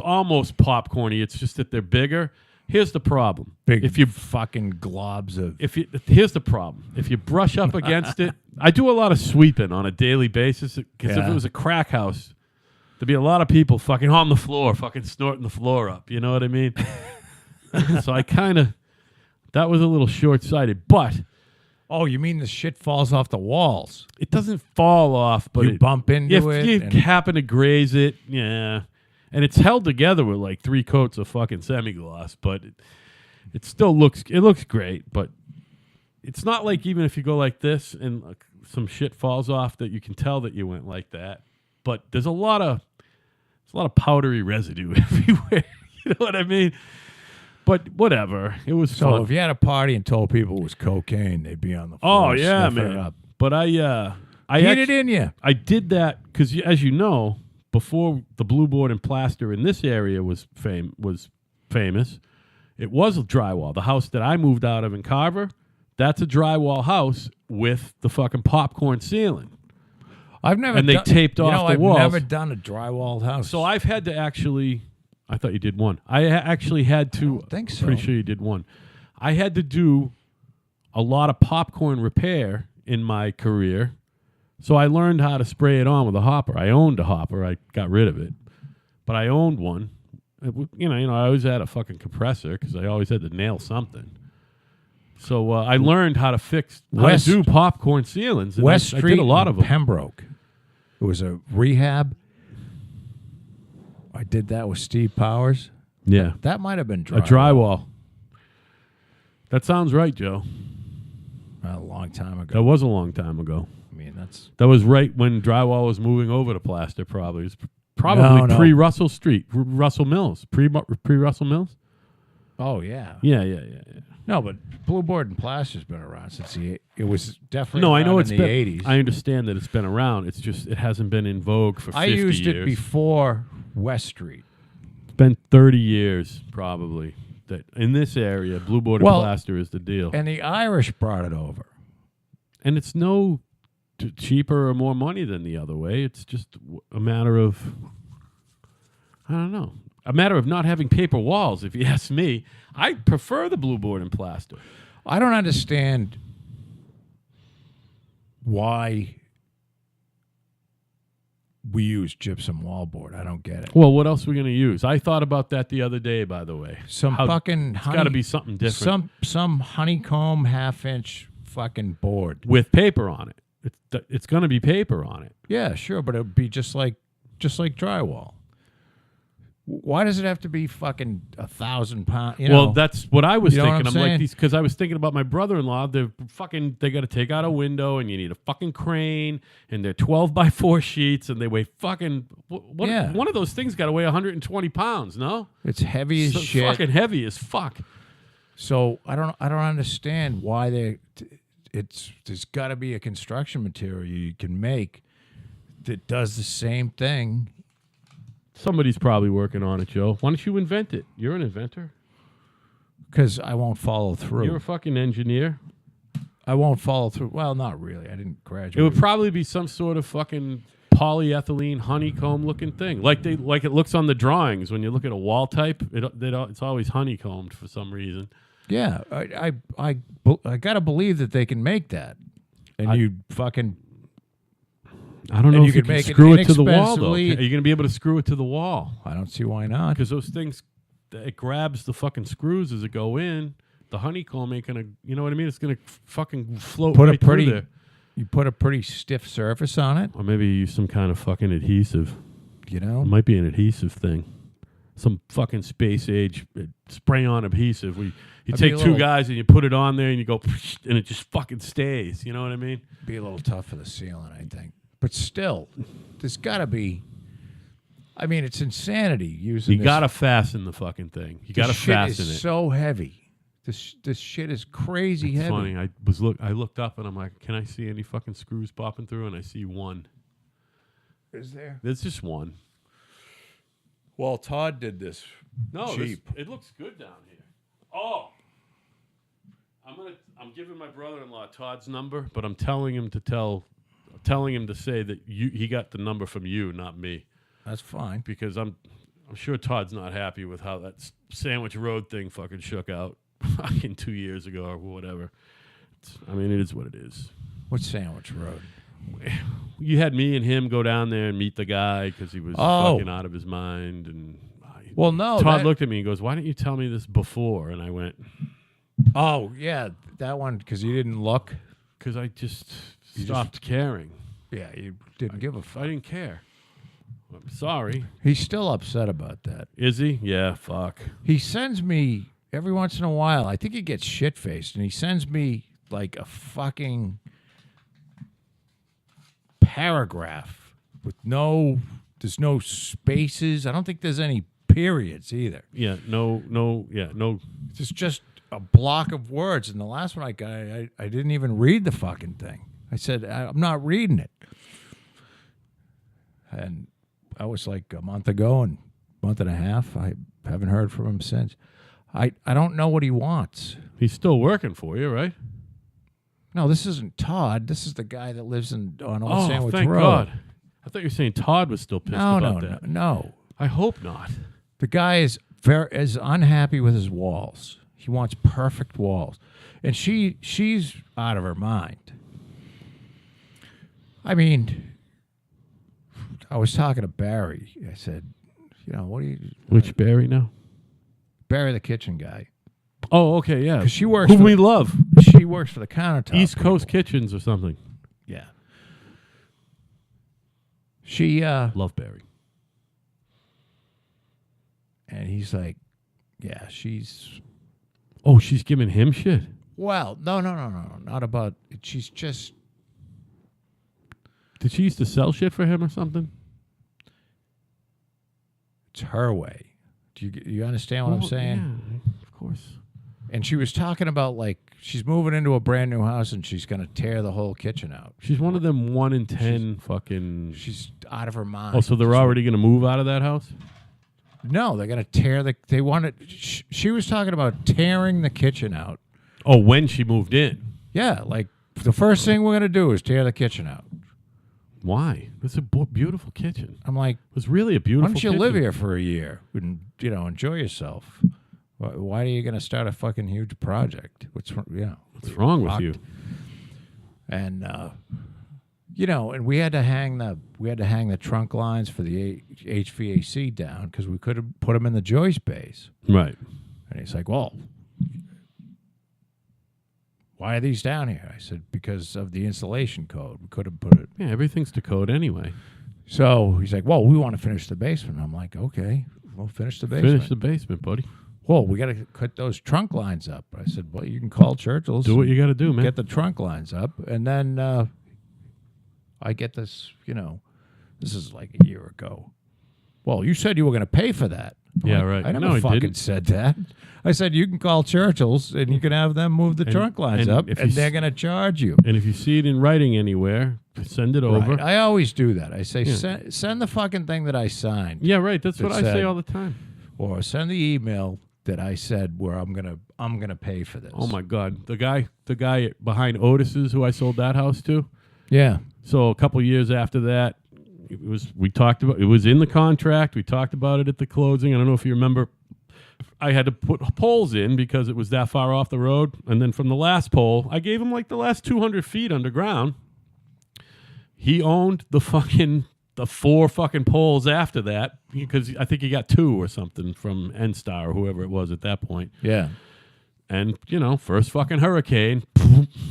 almost popcorny. It's just that they're bigger. Here's the problem. Big If you fucking globs of here's the problem. If you brush up against it, I do a lot of sweeping on a daily basis because if Yeah. it was a crack house, there'd be a lot of people fucking on the floor, fucking snorting the floor up. You know what I mean? So that was a little short-sighted, but Oh, you mean the shit falls off the walls? it doesn't fall off. But You bump into if it you and- happen to graze it, yeah. And it's held together with like 3 coats of fucking semi-gloss, but it still looks great. But it's not like even if you go like this and some shit falls off that you can tell that you went like that. But there's a lot of powdery residue everywhere. You know what I mean? But whatever, it was So fun. if you had a party and told people it was cocaine, they'd be on the floor. Oh yeah, sniffing man. It up. But I Get it in you. I did that because, as you know, before the blue board and plaster in this area was famous, it was a drywall. The house that I moved out of in Carver, that's a drywall house with the fucking popcorn ceiling. I've never and they done, taped you off know, the I've walls. never done a drywalled house. So I've had to actually. I thought you did one. I actually had to. don't think so. Pretty sure you did one. I had to do a lot of popcorn repair in my career, so I learned how to spray it on with a hopper. I owned a hopper. I got rid of it, but I owned one. You know, I always had a fucking compressor because I always had to nail something. So I learned how to how to do popcorn ceilings. And West I Street did a lot in of them. Pembroke. It was a rehab. I did that with Steve Powers. Yeah, That might have been a drywall. That sounds right, Joe. A long time ago. That was a long time ago. I mean, that's That was right when drywall was moving over to plaster. Probably it was probably No. pre Russell Street, Russell Mills, pre Russell Mills. oh yeah. Yeah. No, but Blue Board and Plaster's been around since it was definitely No, I know around it's in been. the 80s. I understand that it's been around. It's just it hasn't been in vogue for 50 I used years. it before West Street. It's been 30 years probably. That in this area, Blue Board and Well, plaster is the deal, And the Irish brought it over. and it's no cheaper or more money than the other way. It's just a matter of I don't know. A matter of not having paper walls, if you ask me. I prefer the Blue Board and plaster. I don't understand why we use gypsum wallboard. I don't get it. Well, what else are we going to use? I thought about that the other day, by the way. Some fucking It's got to be something different. Some honeycomb half-inch fucking board. With paper on it. It's going to be paper on it. Yeah, sure, but it would be just like drywall. Why does it have to be fucking 1,000 pounds? You know, Well, that's what I was You know what thinking. I'm I'm like saying? these because I was thinking about my brother-in-law. They got to take out a window, and you need a fucking crane, and they're 12x4 sheets, and they weigh fucking. What? Yeah. One of those things got to weigh 120 pounds. No, it's heavy as So shit. fucking heavy as fuck. So I don't understand why there's got to be a construction material you can make that does the same thing. Somebody's probably working on it, Joe. Why don't you invent it? You're an inventor. Because I won't follow through. You're a fucking engineer. I won't follow through. Well, not really. I didn't graduate. It would probably be some sort of fucking polyethylene honeycomb looking thing, like it looks on the drawings when you look at a wall type. It's always honeycombed for some reason. Yeah, I got to believe that they can make that, and you fucking. I don't know And if you you could can make it screw it to the wall, though. Are inexpensively- you going to be able to screw it to the wall? I don't see why not. Because those things, it grabs the fucking screws as it go in. The honeycomb ain't going to, you know what I mean? It's going to fucking float Put a right through pretty- there. You put a pretty stiff surface on it, Or maybe you use some kind of fucking adhesive. you It know. might be an adhesive thing. Some fucking space age spray-on adhesive. You I'd take be a two little- guys and you put it on there and you go, and it just fucking stays. You know what I mean? Be a little tough for the ceiling, I think. But still, there's got to be. I mean, it's insanity using. You this. got to fasten the fucking thing. You got to This shit fasten is it. so heavy. This shit is crazy It's heavy. funny. I looked up and I'm like, can I see any fucking screws popping through? And I see one. Is there? There's just one. Well, Todd did this. No, cheap. it looks good down here. Oh, I'm giving my brother-in-law Todd's number, but I'm telling him to say that he got the number from you, not me, That's fine. because I'm sure Todd's not happy with how that Sandwich Road thing fucking shook out fucking 2 years ago or whatever. It is what it is. What's Sandwich Road? You had me and him go down there and meet the guy because he was Oh. fucking out of his mind. And Well, no. Todd looked at me and goes, "Why didn't you tell me this before?" And I went, Oh, yeah, that one because you didn't look. "Because I just stopped caring. Yeah, you didn't give a I fuck. didn't care. I'm sorry." He's still upset about that. Is he? Yeah, fuck. He sends me every once in a while. I think he gets shit faced, and he sends me like a fucking paragraph with there's no spaces. I don't think there's any periods either. Yeah, no. It's just a block of words. And the last one I got, I didn't even read the fucking thing. I said, I'm not reading it. And that was like a month ago and month and a half. I haven't heard from him since. I don't know what he wants. He's still working for you, right? No, this isn't Todd. This is the guy that lives on Old Sandwich thank Road. God. I thought you were saying Todd was still pissed about that. No. I hope not. The guy is is unhappy with his walls. He wants perfect walls. And she's out of her mind. I mean, I was talking to Barry. I said, what do you... Which Barry now? Barry, the kitchen guy. Oh, okay, yeah. 'Cause she works Who for we love. She works for the countertop. East Coast people. Kitchens or something. Yeah. She... Love Barry. And he's like, yeah, she's... Oh, she's giving him shit? Well, no. Not about... She's just... Did she used to sell shit for him or something? It's her way. Do you understand what I'm saying? Yeah, of course. And she was talking about, like, she's moving into a brand new house and she's going to tear the whole kitchen out. She's one of them 1 in 10 fucking... She's out of her mind. Oh, so they're already going to move out of that house? No, they're going to tear the... They want it... She was talking about tearing the kitchen out. Oh, when she moved in? Yeah, like, the first thing we're going to do is tear the kitchen out. Why? It's a beautiful kitchen. I'm like... It was really a beautiful Why don't you kitchen. live here for a year and, enjoy yourself? Why are you going to start a fucking huge project? What's wrong with you? And and we had to hang the trunk lines for the HVAC down because we could have put them in the joist bays. Right. And he's like, "Well, why are these down here?" I said, "Because of the installation code. We could have put it." Yeah, everything's to code anyway. So he's like, "Well, we want to finish the basement." I'm like, "Okay, we'll finish the basement." Finish the basement, buddy. Well, we got to cut those trunk lines up. I said, "Well, you can call Churchill's. Do what you got to do, man. Get the trunk lines up, and then I get this. This is like a year ago. Well, you said you were going to pay for that. I'm Yeah, like, right. I never No, I fucking didn't. said that. I said you can call Churchill's and you can have them move the trunk lines and up, if and you they're going to charge you. And if you see it in writing anywhere, send it over. Right. I always do that. I say Yeah. send the fucking thing that I signed, Yeah, right. That's That what I say said- all the time. or send the email that I said where I'm gonna pay for this. Oh my God, the guy behind Otis's who I sold that house to. Yeah. So a couple years after that, it was in the contract. We talked about it at the closing. I don't know if you remember. I had to put poles in because it was that far off the road. And then from the last pole, I gave him like the last 200 feet underground. He owned the 4 fucking poles after that because I think he got 2 or something from N-Star or whoever it was at that point. Yeah. And, first fucking hurricane,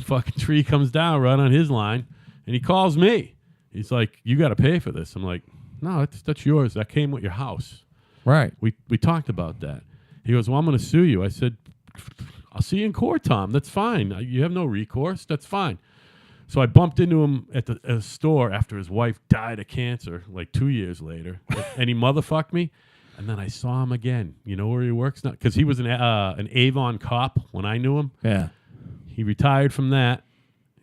fucking tree comes down right on his line, and he calls me. He's like, "You got to pay for this." I'm like, "No, that's yours. That came with your house." Right. We talked about that. He goes, "Well, I'm going to sue you." I said, "I'll see you in court, Tom. That's fine. You have no recourse. That's fine." So I bumped into him at a store after his wife died of cancer, like 2 years later, and he motherfucked me. And then I saw him again. You know where he works now? Because he was an Avon cop when I knew him. Yeah. He retired from that.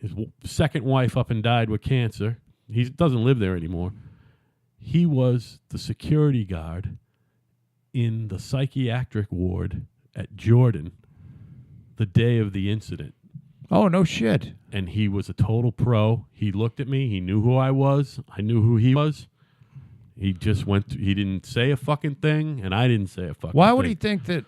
His second wife up and died with cancer. He doesn't live there anymore. He was the security guard in the psychiatric ward at Jordan the day of the incident. Oh, no shit. And he was a total pro. He looked at me. He knew who I was. I knew who he was. He just he didn't say a fucking thing, and I didn't say a fucking thing. Why would he think that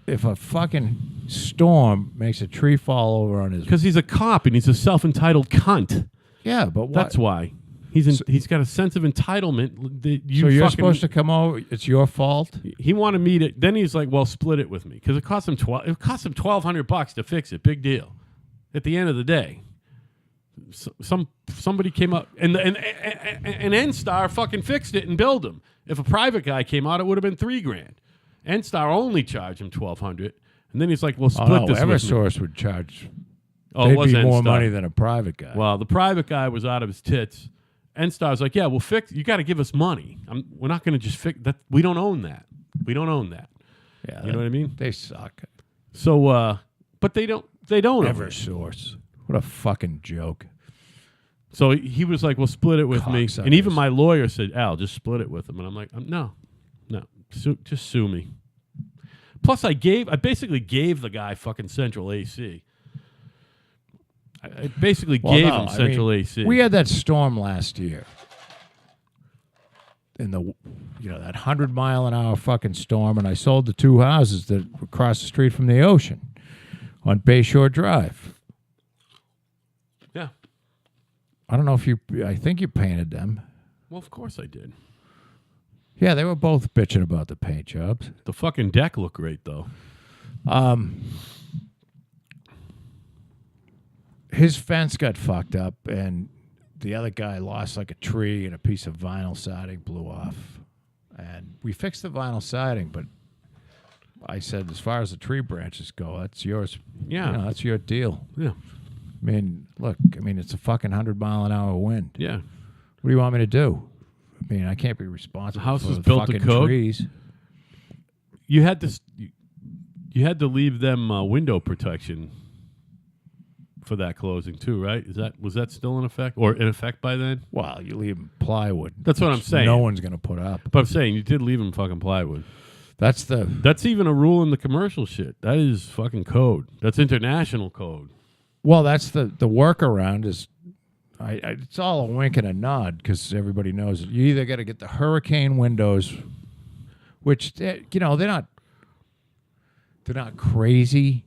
if a fucking storm makes a tree fall over on his... Because he's a cop, and he's a self-entitled cunt. Yeah, but That's why. He's got a sense of entitlement. That so you're supposed to come over, it's your fault? He wanted me to... Then he's like, "Well, split it with me." Because it cost him $1,200 to fix it. Big deal. At the end of the day, somebody came up and N-Star fucking fixed it and billed him. If a private guy came out, it would have been $3,000. N-Star only charged him $1,200, and then he's like, "Well, split this." Eversource would charge. Oh, it they'd was be more N-Star. money than a private guy. Well, the private guy was out of his tits. N-Star's like, "Yeah, we'll fix. You got to give us money. We're not going to just fix that. We don't own that. We don't own that." Yeah, You know what I mean? They suck. So, but they don't. They don't own it. Eversource. What a fucking joke. So he was like, "Well, split it with me." Cocksuckers. And even my lawyer said, "Al, just split it with him." And I'm like, "No, just sue me." Plus, I basically gave the guy fucking central AC. I basically Well, gave no, him I central mean, AC. We had that storm last year. In the, that 100-mile-an-hour fucking storm, and I sold the 2 houses that were across the street from the ocean on Bayshore Drive. Yeah. I don't know if I think you painted them. Well, of course I did. Yeah, they were both bitching about the paint jobs. The fucking deck looked great, though. His fence got fucked up, and the other guy lost like a tree, and a piece of vinyl siding blew off. And we fixed the vinyl siding, but I said, as far as the tree branches go, that's yours. Yeah. That's your deal. Yeah. I mean, look, it's a fucking 100-mile-an-hour wind. Yeah. What do you want me to do? I mean, I can't be responsible The house for was the built to fucking code. trees. You had to leave them window protection for that closing too, right? Was that still in effect or in effect by then? Well, you leave them plywood. That's what I'm saying. No one's going to put up. But I'm saying you did leave them fucking plywood. That's even a rule in the commercial shit. That is fucking code. That's international code. Well, that's the workaround is, it's all a wink and a nod because everybody knows it. You either got to get the hurricane windows, which they're not crazy.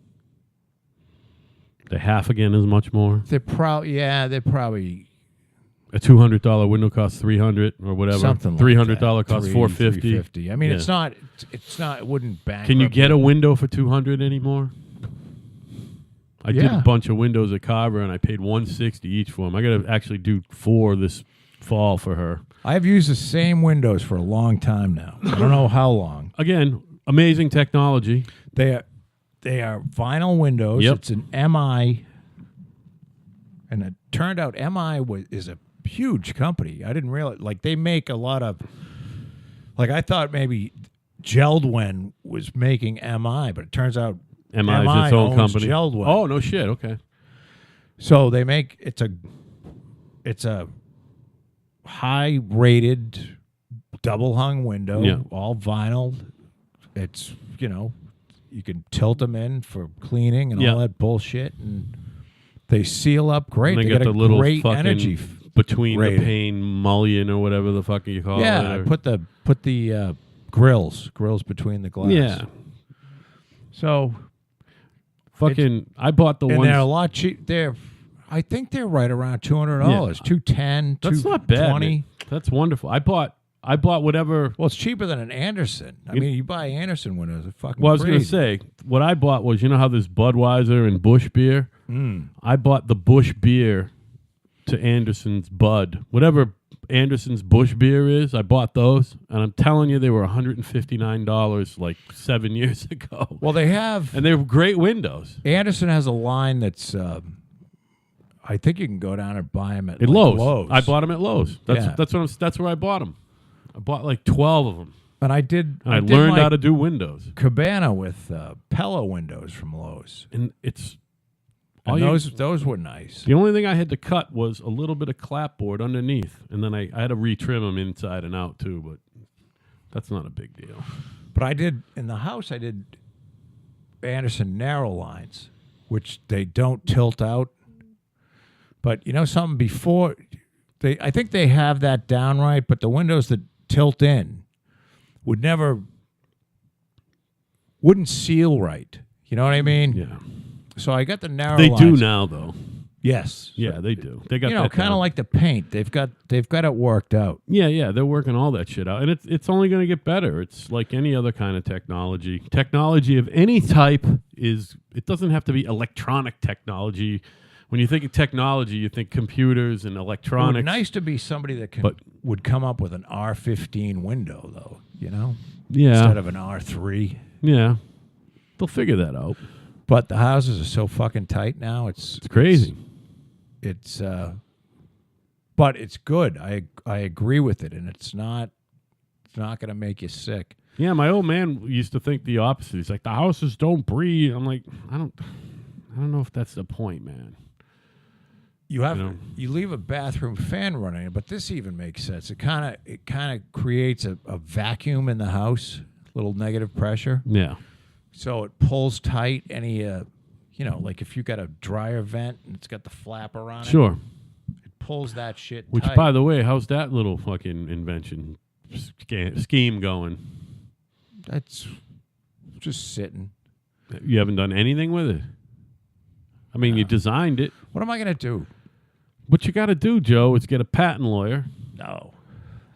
The half again is much more. They're probably a $200 window costs $300 or whatever. something like $300 that. costs $450. $350. I mean, it's not. It wouldn't bankrupt. Can you get a window for $200 anymore? I did a bunch of windows at Carver, and I paid $160 each for them. I got to actually do 4 this fall for her. I've used the same windows for a long time now. I don't know how long. Again, amazing technology. They are vinyl windows. Yep. It's an MI, and it turned out MI is a huge company. I didn't realize. Like, they make a lot of. Like, I thought maybe Geldwen was making MI, but it turns out MI is its own company. Geldwen. Oh, no shit. Okay. So they make it's a high rated double hung window, all vinyl. It's you can tilt them in for cleaning and all that bullshit, and they seal up great. And they got got a the little great fucking energy between rating. the pane mullion or whatever the fuck you call it. Yeah, I put the grills between the glass. Yeah. So fucking, I bought the and ones. they're a lot cheap. I think they're right around $200, $210. That's not bad. $220. Man. That's wonderful. I bought whatever. Well, it's cheaper than an Anderson. I mean, you buy Anderson windows, it's fucking Well, I was going to crazy. say, what I bought was, how there's Budweiser and Busch beer? I bought the Busch beer to Anderson's Bud. Whatever Anderson's Busch beer is, I bought those. And I'm telling you, they were $159 like 7 years ago. Well, they have. And they were great windows. Anderson has a line that's. I think you can go down and buy them at Lowe's. I bought them at Lowe's. Yeah. That's where I bought them. I bought like 12 of them. And I did. And I did learned my how to do windows. Cabana with Pella windows from Lowe's. And it's. And those were nice. The only thing I had to cut was a little bit of clapboard underneath, and then I had to retrim them inside and out too. But that's not a big deal. But I did in the house. I did Anderson narrow lines, which they don't tilt out. But something before I think they have that down right. But the windows that tilt in wouldn't seal right. You know what I mean? Yeah. So I got the narrow They lines. do now, though. Yes. Yeah, they do. They got that kind of down. like the paint. They've got it worked out. Yeah, they're working all that shit out, and it's only going to get better. It's like any other kind of technology. Technology of any type it doesn't have to be electronic technology. When you think of technology, you think computers and It electronics. would be nice to be somebody that would come up with an R15 window, though. Yeah. Instead of an R3. Yeah. They'll figure that out. But the houses are so fucking tight now. It's crazy. But it's good. I agree with it, and it's not going to make you sick. Yeah, my old man used to think the opposite. He's like, the houses don't breathe. I'm like, I don't know if that's the point, man. You leave a bathroom fan running, but this even makes sense. It kind of creates a vacuum in the house, little negative pressure. Yeah. So it pulls tight any like if you got a dryer vent and it's got the flapper on Sure. it pulls that shit Which, tight. by the way, how's that little fucking invention scheme going? That's just sitting. You haven't done anything with it? I mean, you designed it. What am I going to do? What you got to do, Joe, is get a patent lawyer No.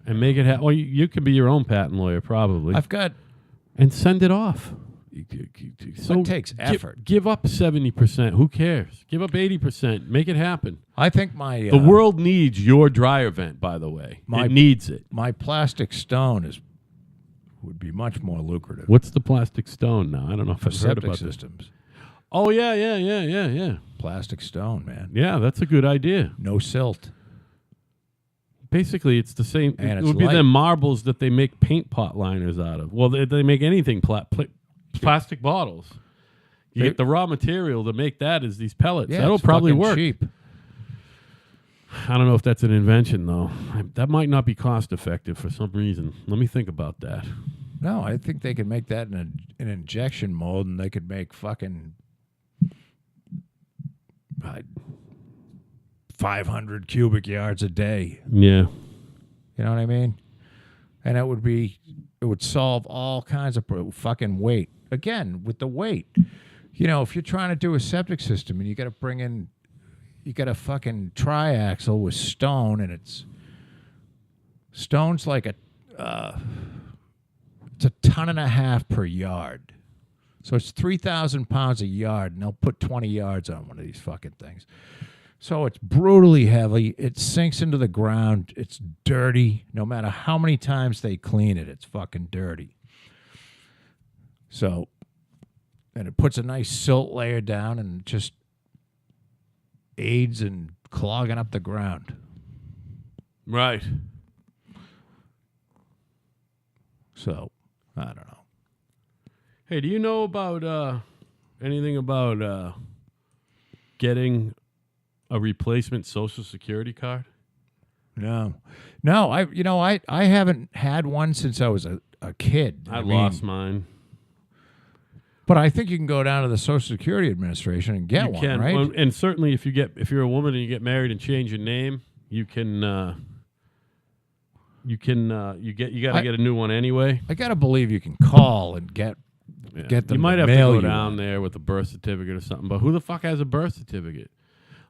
and make it happen. Well, you could be your own patent lawyer, probably. I've got... And send it off. So That takes effort. Give up 70%. Who cares? Give up 80%. Make it happen. I think my... The world needs your dryer vent, by the way. It needs it. My plastic stone would be much more lucrative. What's the plastic stone now? I don't know if For I've heard septic about systems. this. Oh, yeah. Plastic stone, man. Yeah, that's a good idea. No silt. Basically, it's the same. And it it's would be light. them marbles that they make paint pot liners out of. Well, they make anything plastic bottles. You get the raw material to make that is these pellets. Yeah, That'll it's probably fucking work. cheap. I don't know if that's an invention, though. That might not be cost effective for some reason. Let me think about that. No, I think they could make that in an injection mold, and they could make fucking 500 cubic yards a day. Yeah. You know what I mean? And it would solve all kinds of fucking weight. Again, with the weight. If you're trying to do a septic system and you got a fucking triaxle with stone, and stone's like it's 1.5 tons per yard. So it's 3,000 pounds a yard, and they'll put 20 yards on one of these fucking things. So it's brutally heavy. It sinks into the ground. It's dirty. No matter how many times they clean it, it's fucking dirty. So, and it puts a nice silt layer down and just aids in clogging up the ground. Right. So, I don't know. Hey, do you know about anything about getting a replacement Social Security card? No. I haven't had one since I was a kid. I lost mine. But I think you can go down to the Social Security Administration and get You one, can, right? well, and certainly if you're a woman and you get married and change your name, you got to get a new one anyway. I got to believe you can call and get them. You might have to mail go you down one. there with a birth certificate or something. But who the fuck has a birth certificate?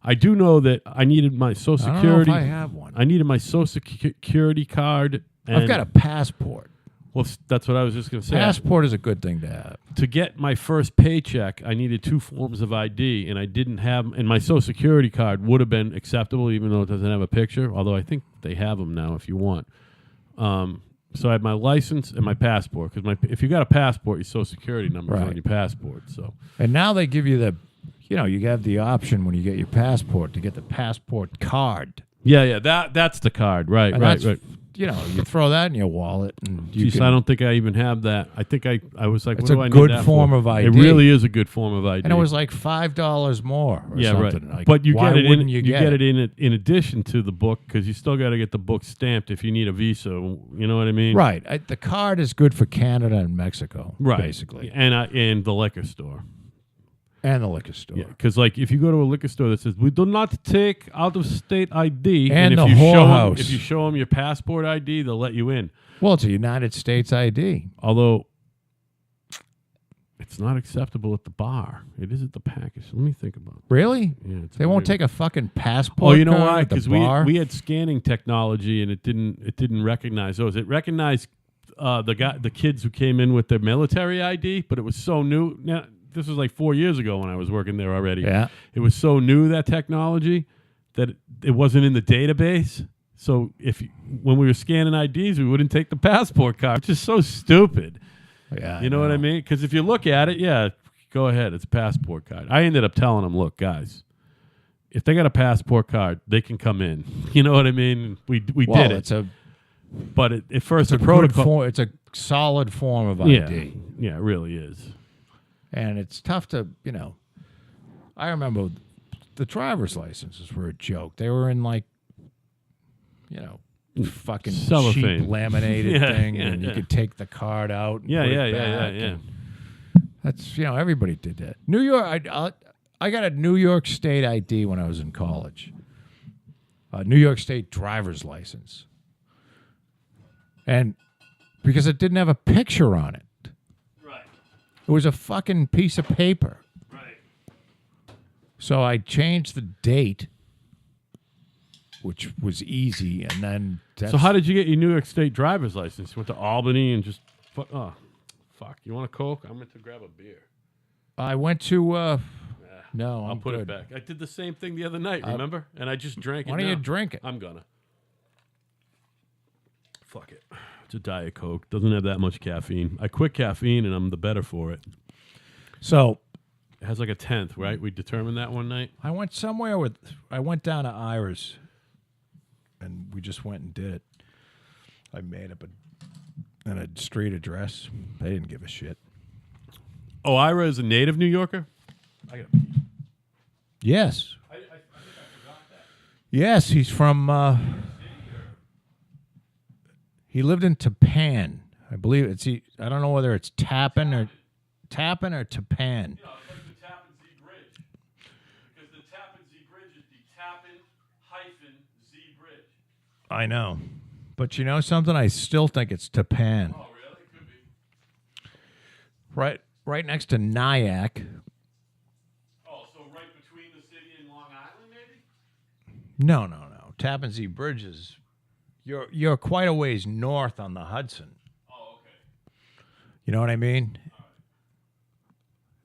I do know that I needed my Social I don't Security. know if I have one. I needed my Social Security card. And I've got a passport. Well, that's what I was just going to say. Passport is a good thing to have. To get my first paycheck, I needed 2 forms of ID, and I didn't have. And my Social Security card would have been acceptable, even though it doesn't have a picture. Although I think they have them now, if you want. So I had my license and my passport, because if you got a passport, your Social Security number is Right. on your passport. So And now they give you you have the option when you get your passport to get the passport card. yeah, that's the card, right, And right. you throw that in your wallet, and you Jeez, can, I don't think I even have that. I think I was like, It's what do a I need good that form for? of ID. It really is a good form of ID. and it was like $5 more. Or yeah, something. right. Like, But you why get it in. wouldn't You get get it in addition to the book, because you still got to get the book stamped if you need a visa. You know what I mean? Right. The card is good for Canada and Mexico, Right. basically, And the liquor store. and the liquor store. Yeah, because like if you go to a liquor store that says we do not take out of state ID, And if the you whorehouse. if you show them your passport ID, they'll let you in. Well, it's a United States ID. Although it's not acceptable at the bar. It is at the package. Let me think about it. Really? Yeah, it's They won't weird. take a fucking passport. Oh, you know card why? at the Because bar? we had scanning technology and it didn't recognize those. It recognized the kids who came in with their military ID, but it was so new. Now this was like 4 years ago when I was working there already. Yeah. It was so new, that technology, that it wasn't in the database. So when we were scanning IDs, we wouldn't take the passport card, which is so stupid. Yeah, You know what I mean? Because if you look at it, yeah, go ahead. It's a passport card. I ended up telling them, look, guys, if they got a passport card, they can come in. You know what I mean? We did it. But at first, the protocol. It's a solid form of Yeah, ID. yeah, it really is. And it's tough to, I remember the driver's licenses were a joke. They were in like, fucking Cellophane. cheap laminated Yeah, thing, yeah, and you yeah. could take the card out. And Yeah, put yeah, it yeah, back, yeah. and that's everybody did that. New York, I got a New York State ID when I was in college. A New York State driver's license. And because it didn't have a picture on it. Right. It was a fucking piece of paper. Right. So I changed the date, which was easy, and then So how did you get your New York State driver's license? You went to Albany and just fuck. You want a Coke? I'm going to grab a beer. I went to no, I'll put good. it back. I did the same thing the other night, remember? And I just drank it. Why don't you now. drink it? I'm gonna. Fuck it. It's a Diet Coke. Doesn't have that much caffeine. I quit caffeine and I'm the better for it. So It has like a 10th, right? We determined that one night. I went down to Ira's, and we just went and did it. I made up a street address. They didn't give a shit. Oh, Ira is a native New Yorker? I got Yes. I think I forgot that. Yes, he's from he lived in Tapan. I believe I don't know whether it's Tappan or Tapan. Yeah, it's like the Tappan Z Bridge. Because the Tappan Z Bridge is the Tappan-Z Bridge. I know. But you know something? I still think it's Tapan. Oh, really? It could be. Right next to Nyack. Oh, so right between the city and Long Island, maybe? No. Tappan Z Bridge is you're quite a ways north on the Hudson. Oh, okay. You know what I mean?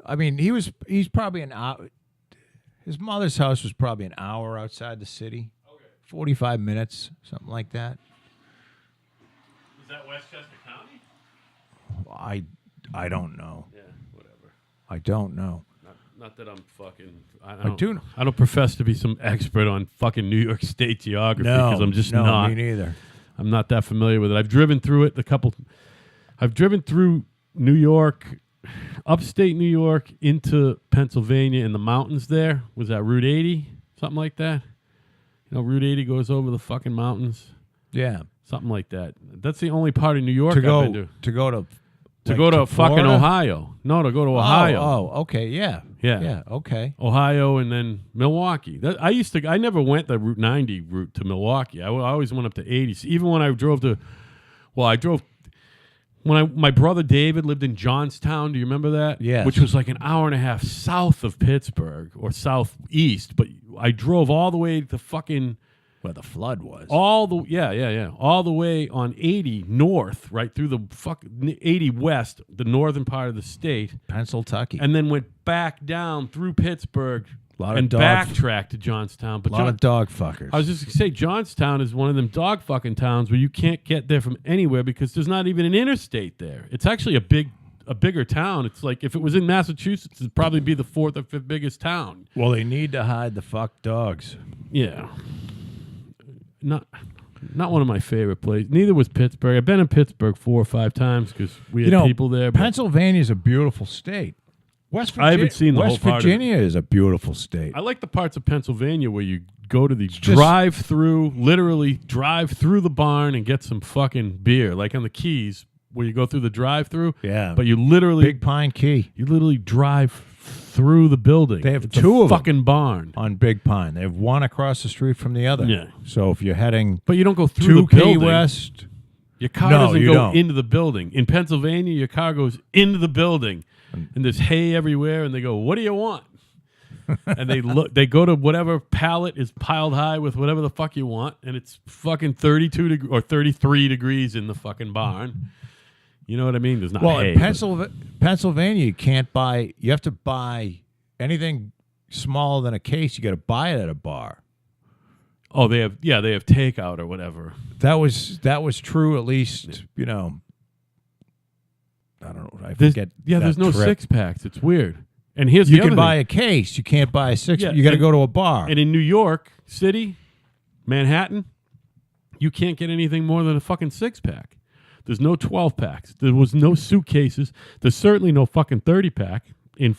I mean, he's probably an hour. His mother's house was probably an hour outside the city. Okay. 45 minutes, something like that. Is that Westchester County? I don't know. Yeah, whatever. I don't know. Not that I'm fucking. I I don't profess to be some expert on fucking New York State geography because I'm just not. Me neither. I'm not that familiar with it. I've driven through it I've driven through New York, upstate New York into Pennsylvania in the mountains there. Was that Route 80? Something like that? You know, Route 80 goes over the fucking mountains. Yeah. Something like that. That's the only part of New York To I've go been to. to go to To go to fucking Florida? Ohio. No, to go to Ohio. Oh, okay, yeah. Yeah. Yeah, okay. Ohio and then Milwaukee. I never went the Route 90 route to Milwaukee. I always went up to 80. Even when I drove my brother David lived in Johnstown. Do you remember that? Yes. Which was like an hour and a half south of Pittsburgh or southeast. But I drove all the way to fucking Where the flood was. all the way on 80 north, right through the 80 west, the northern part of the state. Pennsylvania. And then went back down through Pittsburgh and dog- backtracked to Johnstown. But A lot of dog fuckers. I was just going to say, Johnstown is one of them dog fucking towns where you can't get there from anywhere because there's not even an interstate there. It's actually a bigger town. It's like if it was in Massachusetts, it'd probably be the fourth or fifth biggest town. Well, they need to hide the fuck dogs. Yeah. Not one of my favorite places. Neither was Pittsburgh. I've been in Pittsburgh 4 or 5 times because we had people there. But Pennsylvania's a beautiful state. West Virginia, I haven't seen the whole West part of it. Virginia is a beautiful state. I like the parts of Pennsylvania where you go to the drive-through, literally drive through the barn and get some fucking beer, like on the Keys where you go through the drive-through. Yeah. But you literally Big Pine Key drive through the building. They have It's two a of them. fucking barn. on Big Pine. They have one across the street from the other. Yeah. So if you're heading But you don't go through to the building. Key West, Your car No, doesn't you go don't. into the building. In Pennsylvania, your car goes into the building, and there's hay everywhere. And they go, "What do you want?" And they look. They go to whatever pallet is piled high with whatever the fuck you want, and it's fucking 32 or 33 degrees in the fucking barn. You know what I mean? There's not well, hay. in but- Pennsylvania, you can't buy. You have to buy anything smaller than a case. You got to buy it at a bar. Oh, they have takeout or whatever. That was true. At least I don't know. I There's, forget. there's that no trip. 6-packs. It's weird. And here's You the other can buy thing. a case. You can't buy a six. Yeah, you got to and- go to a bar. And in New York City, Manhattan, you can't get anything more than a fucking 6-pack. There's no 12-packs. There was no suitcases. There's certainly no fucking 30-pack.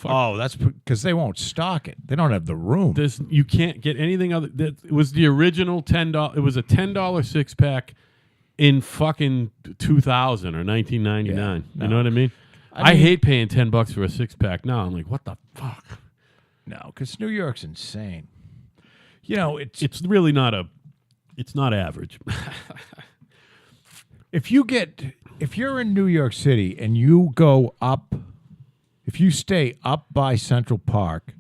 Oh, that's because they won't stock it. They don't have the room. You can't get anything other. It was the original $10. It was a $10 6-pack in fucking 2000 or 1999. Yeah, You know what I mean? I hate paying $10 for a 6-pack now. I'm like, what the fuck? No, because New York's insane. You know, It's really not it's not average. if you're in New York City and you go up, if you stay up by Central Park,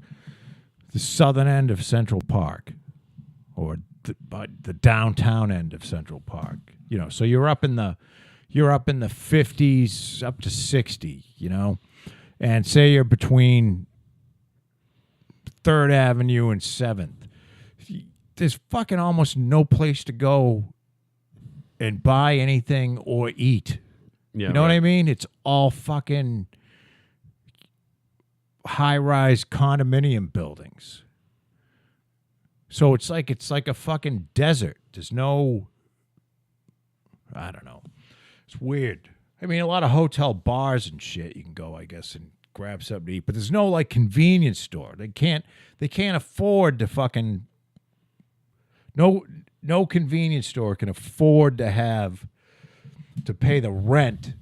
the southern end of Central Park, or by the downtown end of Central Park, you know, so you're up in the 50s up to 60, you know, and say you're between 3rd Avenue and 7th. There's fucking almost no place to go and buy anything or eat. Yeah, you know what I mean? It's all fucking high-rise condominium buildings. So it's like a fucking desert. There's no, I don't know. It's weird. I mean, a lot of hotel bars and shit you can go, I guess, and grab something to eat, but there's no like convenience store. They can't afford to fucking no convenience store can afford to pay the rent.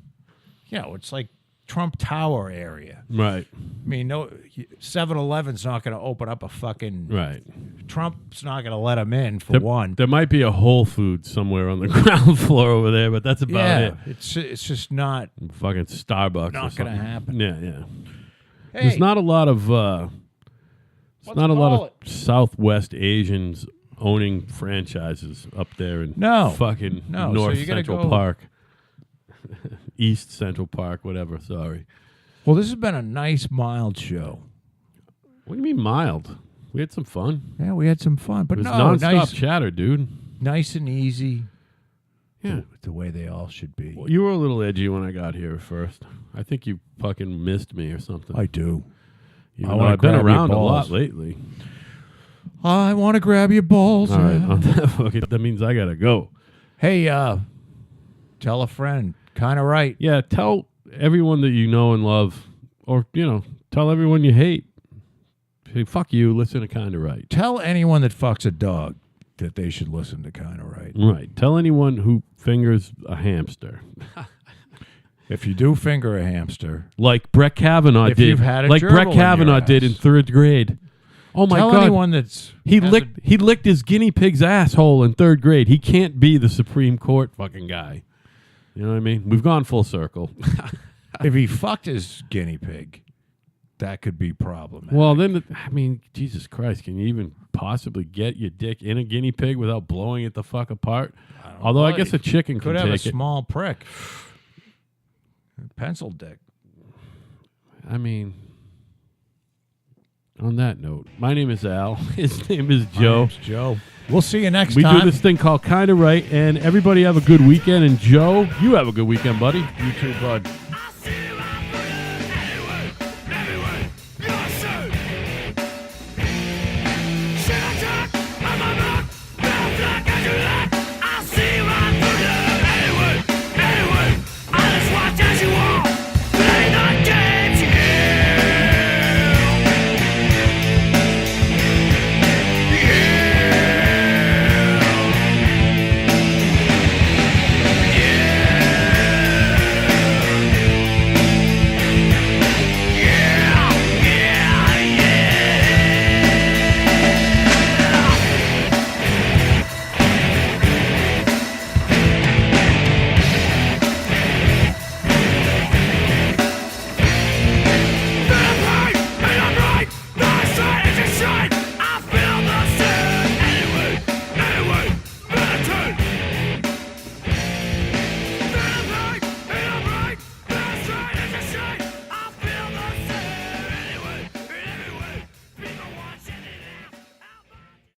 You know, it's like Trump Tower area. Right. I mean, no 7-Eleven's not going to open up a fucking Right. Trump's not going to let them in for one. There might be a Whole Foods somewhere on the ground floor over there, but that's about it. It's just not Fucking Starbucks. not going to happen. Yeah, yeah. Hey, There's not a lot of Southwest Asians owning franchises up there in fucking No, North so you gotta Central go- Park. East Central Park, whatever, sorry. Well, this has been a nice, mild show. What do you mean mild? We had some fun. Yeah, we had some fun, but It was no, nonstop chatter, dude. nice and easy. Yeah. The way they all should be. Well, you were a little edgy when I got here at first. I think you fucking missed me or something. I do. Even I though wanna I've been grab your around a balls. lot lately. I want to grab your balls. All right. Okay, that means I got to go. Hey, tell a friend. Kind of right. Yeah, tell everyone that you know and love, or, tell everyone you hate. Say, fuck you, listen to Kinda Right. Tell anyone that fucks a dog that they should listen to Kinda Right. Right. Tell anyone who fingers a hamster. If you do finger a hamster, Like Brett Kavanaugh If did. you've had a like gerbil Brett in your Kavanaugh did in ass. 3rd grade. Oh my tell God. anyone that's He has licked his guinea pig's asshole in 3rd grade. He can't be the Supreme Court fucking guy. You know what I mean? We've gone full circle. if he fucked his guinea pig, that could be problematic. Well, then, Jesus Christ, can you even possibly get your dick in a guinea pig without blowing it the fuck apart? Although I guess a chicken could can have a take it. small prick. Pencil dick. On that note, my name is Al. His name is My Joe. name's Joe. We'll see you next We time. do this thing called Kinda Right, and everybody have a good weekend. And Joe, you have a good weekend, buddy. You too, bud.